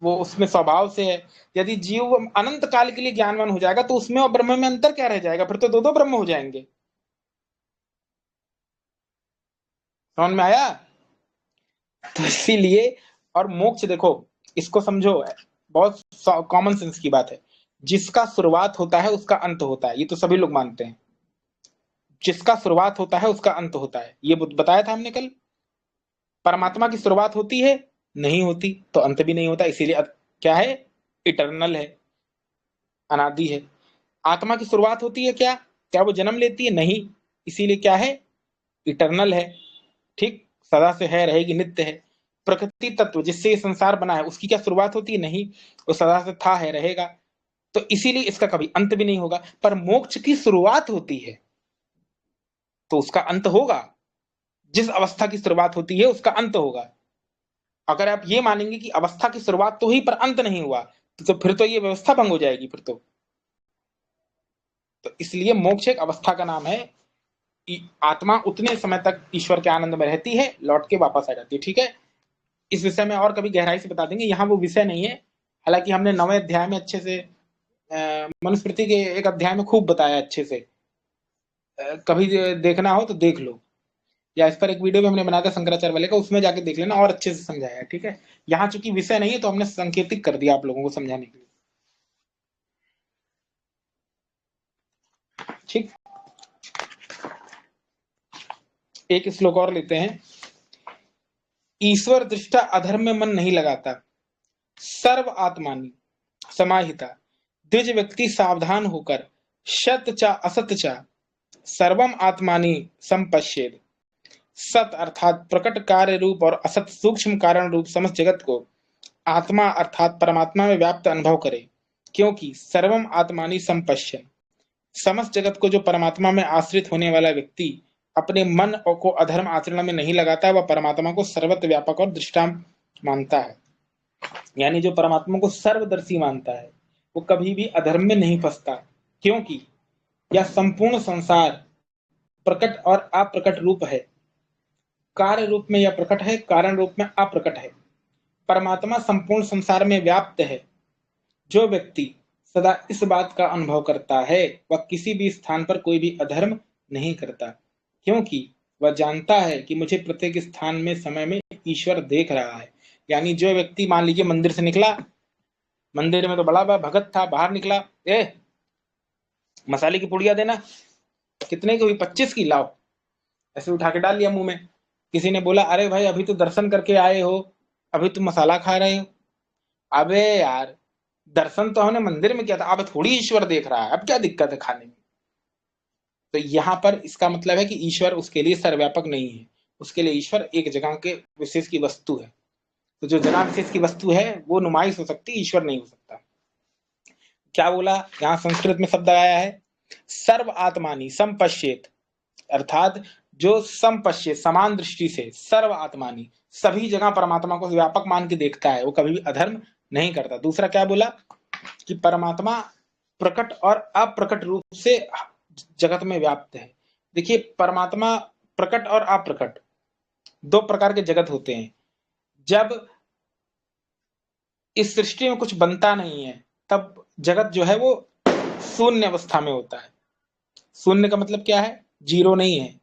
वो उसमें स्वभाव से है। यदि जीव अनंत काल के लिए ज्ञानवान हो जाएगा तो उसमें और ब्रह्म में अंतर क्या रह जाएगा, फिर तो दो दो ब्रह्म हो जाएंगे। समझ में आया? तो इसीलिए, और मोक्ष देखो, इसको समझो, बहुत कॉमन सेंस की बात है। जिसका शुरुआत होता है उसका अंत होता है, ये तो सभी लोग मानते हैं। जिसका शुरुआत होता है उसका अंत होता है, ये बताया था हमने कल। परमात्मा की शुरुआत होती है? नहीं होती, तो अंत भी नहीं होता, इसीलिए क्या है, इटर्नल है, अनादि है। आत्मा की शुरुआत होती है क्या, क्या वो जन्म लेती है? नहीं, इसीलिए क्या है, इटर्नल है। ठीक, सदा से है, रहेगी, नित्य है। प्रकृति तत्व जिससे ये संसार बना है, उसकी क्या शुरुआत होती है? नहीं, वो सदा से था, है, रहेगा, तो इसीलिए इसका कभी अंत भी नहीं होगा। पर मोक्ष की शुरुआत होती है तो उसका अंत होगा। जिस अवस्था की शुरुआत होती है उसका अंत होगा। अगर आप ये मानेंगे कि अवस्था की शुरुआत तो हुई पर अंत नहीं हुआ, तो फिर तो ये व्यवस्था भंग हो जाएगी फिर तो इसलिए मोक्ष एक अवस्था का नाम है। आत्मा उतने समय तक ईश्वर के आनंद में रहती है, लौट के वापस आ जाती है। ठीक है, इस विषय में और कभी गहराई से बता देंगे, यहाँ वो विषय नहीं है। हालांकि हमने 9वें अध्याय में अच्छे से, मनुस्मृति के एक अध्याय में खूब बताया अच्छे से। कभी देखना हो तो देख लो, या इस पर एक वीडियो भी हमने बनाया था शंकराचार्य वाले का, उसमें जाके देख लेना, और अच्छे से समझाया है। ठीक है, यहाँ चूंकि विषय नहीं है तो हमने संकेतिक कर दिया आप लोगों को समझाने के लिए। ठीक, एक श्लोक और लेते हैं। ईश्वर दृष्टा अधर्म में मन नहीं लगाता, सर्व आत्मानी समाहिता, द्विज व्यक्ति सावधान होकर, सत चा असत चा सर्वम आत्मानी संपश्येद। सत अर्थात प्रकट कार्य रूप और असत सूक्ष्म कारण रूप समस्त जगत को आत्मा अर्थात परमात्मा में व्याप्त अनुभव करे, क्योंकि सर्वम आत्मानी संपश्यन, समस्त जगत को जो परमात्मा में आश्रित होने वाला व्यक्ति अपने मन को अधर्म आचरण में नहीं लगाता, वह परमात्मा को सर्वत्र व्यापक और दृष्टा मानता है। यानी जो परमात्मा को सर्वदर्शी मानता है वो कभी भी अधर्म में नहीं फंसता, क्योंकि यह संपूर्ण संसार प्रकट और अप्रकट रूप है। कार्य रूप में यह प्रकट है, कारण रूप में अप्रकट है। परमात्मा संपूर्ण संसार में व्याप्त है। जो व्यक्ति सदा इस बात का अनुभव करता है वह किसी भी स्थान पर कोई भी अधर्म नहीं करता, क्योंकि वह जानता है कि मुझे प्रत्येक स्थान में समय में ईश्वर देख रहा है। यानी जो व्यक्ति मान लीजिए मंदिर से निकला, मंदिर में तो बड़ा बड़ा भगत था, बाहर निकला, ए मसाले की पुड़िया देना, कितने की हुई? 25 की, लाओ, ऐसे उठा के डाल लिया मुंह में। किसी ने बोला अरे भाई अभी तो दर्शन करके आए हो, अभी तुम मसाला खा रहे हो। अबे यार, दर्शन तो हमने मंदिर में किया था, अब थोड़ी ईश्वर देख रहा है, अब क्या दिक्कत है खाने में? तो यहाँ पर इसका मतलब है कि ईश्वर उसके लिए सर्वव्यापक नहीं है, उसके लिए ईश्वर एक जगह के विशेष की वस्तु है। तो जो जगह विशेष की वस्तु है वो नुमाइश हो सकती है, ईश्वर नहीं हो सकता। क्या बोला यहाँ संस्कृत में शब्द आया है, सर्व आत्मानी संपश्येत, अर्थात जो संपश्येत समान दृष्टि से, सर्व आत्मानी सभी जगह परमात्मा को व्यापक मान के देखता है, वो कभी भी अधर्म नहीं करता। दूसरा क्या बोला कि परमात्मा प्रकट और अप्रकट रूप से जगत में व्याप्त है। देखिए, परमात्मा प्रकट और अप्रकट दो प्रकार के जगत होते हैं। जब इस सृष्टि में कुछ बनता नहीं है तब जगत जो है वो शून्य अवस्था में होता है। शून्य का मतलब क्या है, जीरो नहीं है,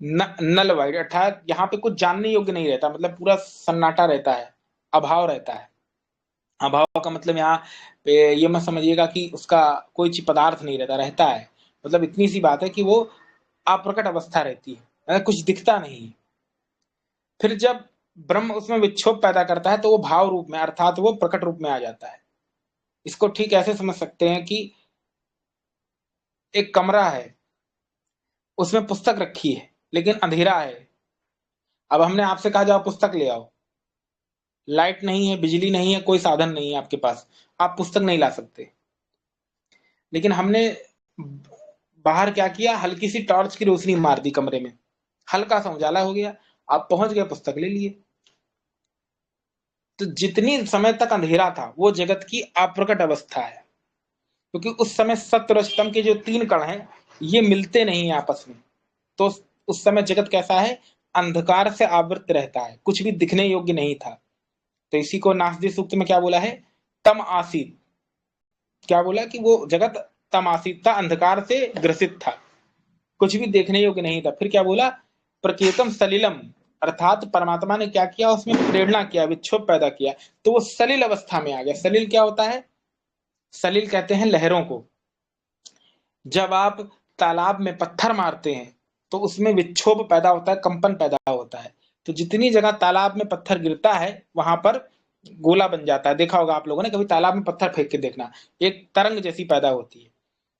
नल वाइड, अर्थात यहाँ पे कुछ जानने योग्य नहीं रहता, मतलब पूरा सन्नाटा रहता है, अभाव रहता है। अभाव का मतलब यहाँ पे ये मत समझिएगा कि उसका कोई चीज पदार्थ नहीं रहता, रहता है, मतलब इतनी सी बात है कि वो अप्रकट अवस्था रहती है, मतलब कुछ दिखता नहीं। फिर जब ब्रह्म उसमें विक्षोभ पैदा करता है तो वो भाव रूप में अर्थात वो प्रकट रूप में आ जाता है। इसको ठीक ऐसे समझ सकते हैं कि एक कमरा है, उसमें पुस्तक रखी है लेकिन अंधेरा है। अब हमने आपसे कहा जाओ पुस्तक ले आओ, लाइट नहीं है, बिजली नहीं है, कोई साधन नहीं है आपके पास, आप पुस्तक नहीं ला सकते। लेकिन हमने बाहर क्या किया, हल्की सी टॉर्च की रोशनी मार दी कमरे में, हल्का सा उजाला हो गया, आप पहुंच गए, पुस्तक ले लिए। तो जितनी समय तक अंधेरा था वो जगत की अप्रकट अवस्था है, क्योंकि उस समय सत्य रजतम के जो तीन कण हैं ये मिलते नहीं है आपस में। तो उस समय जगत कैसा है, अंधकार से आवृत रहता है, कुछ भी दिखने योग्य नहीं था। तो इसी को नासदी सूक्त में क्या बोला है, तम आसीत, क्या बोला कि वो जगत तम आसीत था, अंधकार से ग्रसित था, कुछ भी देखने योग्य नहीं था। फिर क्या बोला, प्रकेतम सलिलम, अर्थात परमात्मा ने क्या किया, उसमें प्रेरणा किया, विक्षोभ पैदा किया, तो वो सलिल अवस्था में आ गया। सलिल क्या होता है, सलिल कहते हैं लहरों को। जब आप तालाब में पत्थर मारते हैं तो उसमें विक्षोभ पैदा होता है, कंपन पैदा होता है। तो जितनी जगह तालाब में पत्थर गिरता है वहां पर गोला बन जाता है। देखा होगा आप लोगों ने, कभी तालाब में पत्थर फेंक के देखना, एक तरंग जैसी पैदा होती है।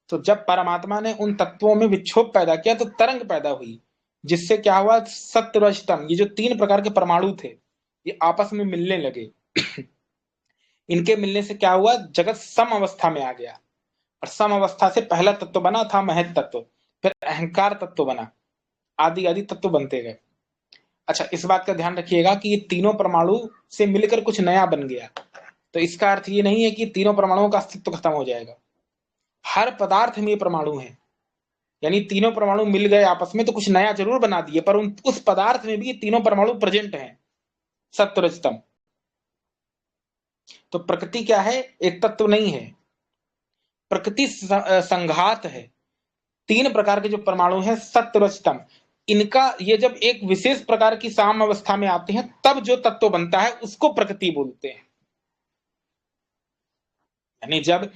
तो जब परमात्मा ने उन तत्वों में विक्षोभ पैदा किया तो तरंग पैदा हुई, जिससे क्या हुआ, सत्वरजतम, ये जो तीन प्रकार के परमाणु थे ये आपस में मिलने लगे। इनके मिलने से क्या हुआ, जगत सम अवस्था में आ गया। और सम अवस्था से पहला तत्व बना था महत तत्व, फिर अहंकार तत्व बना, आदि आदि तत्व बनते गए। अच्छा, इस बात का ध्यान रखिएगा कि ये तीनों परमाणु से मिलकर कुछ नया बन गया। तो इसका अर्थ ये नहीं है कि तीनों परमाणुओं का अस्तित्व खत्म हो जाएगा। हर पदार्थ में परमाणु है, यानी तीनों परमाणु मिल गए आपस में तो कुछ नया जरूर बना दिए, पर उस पदार्थ में भी ये तीनों परमाणु प्रेजेंट हैं, सत्वरजतम। तो प्रकृति क्या है, एक तत्व नहीं है, प्रकृति संघात है। तीन प्रकार के जो परमाणु हैं सत्वरजतम, इनका ये जब एक विशेष प्रकार की साम अवस्था में आते हैं तब जो तत्व बनता है उसको प्रकृति बोलते हैं। यानी जब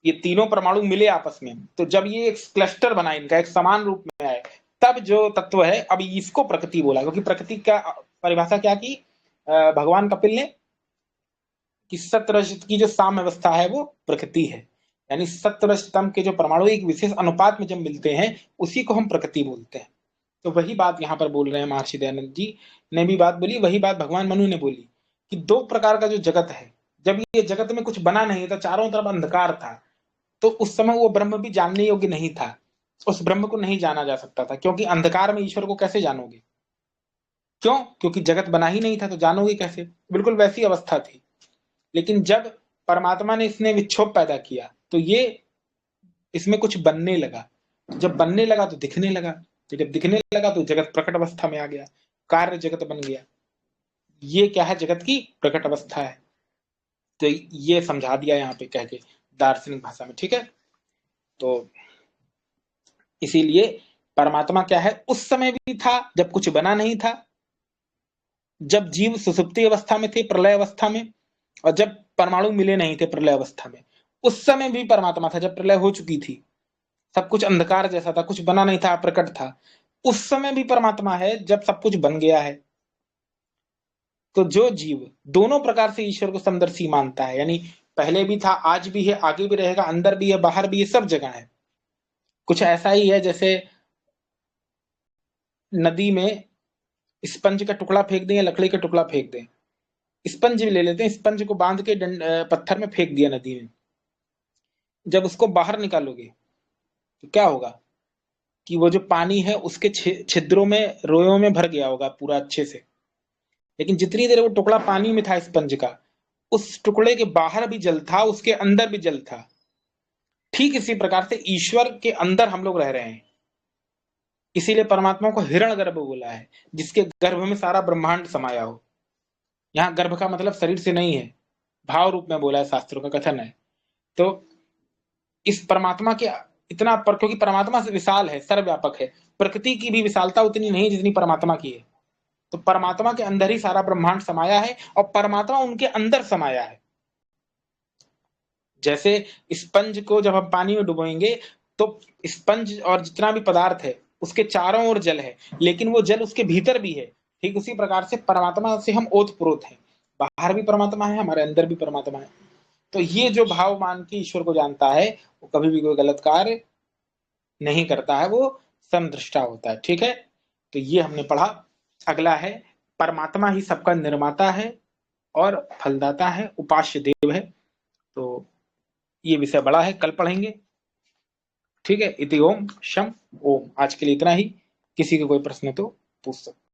ये तीनों परमाणु मिले आपस में, तो जब ये एक क्लस्टर बना, इनका एक समान रूप में आए, तब जो तत्व है, अब इसको प्रकृति बोला। क्योंकि प्रकृति का परिभाषा क्या की भगवान कपिल ने, कि सत्वरजत की जो साम्य अवस्था है वो प्रकृति है। यानी सत्वरजतम के जो परमाणु एक विशेष अनुपात में जब मिलते हैं उसी को हम प्रकृति बोलते हैं। तो वही बात यहाँ पर बोल रहे हैं महर्षि दयानंद जी ने भी बात बोली, वही बात भगवान मनु ने बोली कि दो प्रकार का जो जगत है, जब ये जगत में कुछ बना नहीं था, चारों तरफ अंधकार था, तो उस समय वो ब्रह्म भी जानने योग्य नहीं था। उस ब्रह्म को नहीं जाना जा सकता था, क्योंकि अंधकार में ईश्वर को कैसे जानोगे, क्यों, क्योंकि जगत बना ही नहीं था, तो जानोगे कैसे। बिल्कुल वैसी अवस्था थी। लेकिन जब परमात्मा ने इसने विक्षोभ पैदा किया तो ये इसमें कुछ बनने लगा। जब बनने लगा तो दिखने लगा, तो जब दिखने लगा तो जगत प्रकट अवस्था में आ गया, कार्य जगत बन गया। ये क्या है, जगत की प्रकट अवस्था है। तो ये समझा दिया यहाँ पे कह के दार्शनिक भाषा में, ठीक है। तो इसीलिए परमात्मा क्या है, उस समय भी था जब कुछ बना नहीं था, जब जीव सुसुप्ति अवस्था में थे, प्रलय अवस्था में, और जब परमाणु मिले नहीं थे प्रलय अवस्था में, उस समय भी परमात्मा था। जब प्रलय हो चुकी थी, सब कुछ अंधकार जैसा था, कुछ बना नहीं था, प्रकट था, उस समय भी परमात्मा है। जब सब कुछ बन गया है, तो जो जीव दोनों प्रकार से ईश्वर को समदर्शी मानता है, यानी पहले भी था, आज भी है, आगे भी रहेगा, अंदर भी है, बाहर भी है, सब जगह है। कुछ ऐसा ही है जैसे नदी में स्पंज का टुकड़ा फेंक दें या लकड़ी का टुकड़ा फेंक दें, स्पंज ले लेते हैं, स्पंज को बांध के पत्थर में फेंक दिया नदी में, जब उसको बाहर निकालोगे तो क्या होगा कि वो जो पानी है उसके छिद्रों में, रोयों में भर गया होगा पूरा अच्छे से। लेकिन जितनी देर वो टुकड़ा पानी में था स्पंज का, उस टुकड़े के बाहर भी जल था, उसके अंदर भी जल था। ठीक इसी प्रकार से ईश्वर के अंदर हम लोग रह रहे हैं। इसीलिए परमात्मा को हिरण गर्भ बोला है, जिसके गर्भ में सारा ब्रह्मांड समाया हो। यहाँ गर्भ का मतलब शरीर से नहीं है, भाव रूप में बोला है, शास्त्रों का कथन है। तो इस परमात्मा के इतना पर, क्योंकि परमात्मा से विशाल है, सर्वव्यापक है, प्रकृति की भी विशालता उतनी नहीं जितनी परमात्मा की है। तो परमात्मा के अंदर ही सारा ब्रह्मांड समाया है और परमात्मा उनके अंदर समाया है। जैसे स्पंज को जब हम पानी में डुबोएंगे तो स्पंज और जितना भी पदार्थ है उसके चारों ओर जल है, लेकिन वो जल उसके भीतर भी है। ठीक उसी प्रकार से परमात्मा से हम ओतप्रोत हैं, बाहर भी परमात्मा है, हमारे अंदर भी परमात्मा है। तो ये जो भाव मान के ईश्वर को जानता है वो कभी भी कोई गलत कार्य नहीं करता है, वो समदृष्टा होता है, ठीक है। तो ये हमने पढ़ा। अगला है, परमात्मा ही सबका निर्माता है और फलदाता है, उपास्य देव है। तो ये विषय बड़ा है, कल पढ़ेंगे, ठीक है। इति ओम शम ओम। आज के लिए इतना ही। किसी का कोई प्रश्न तो पूछ सकते।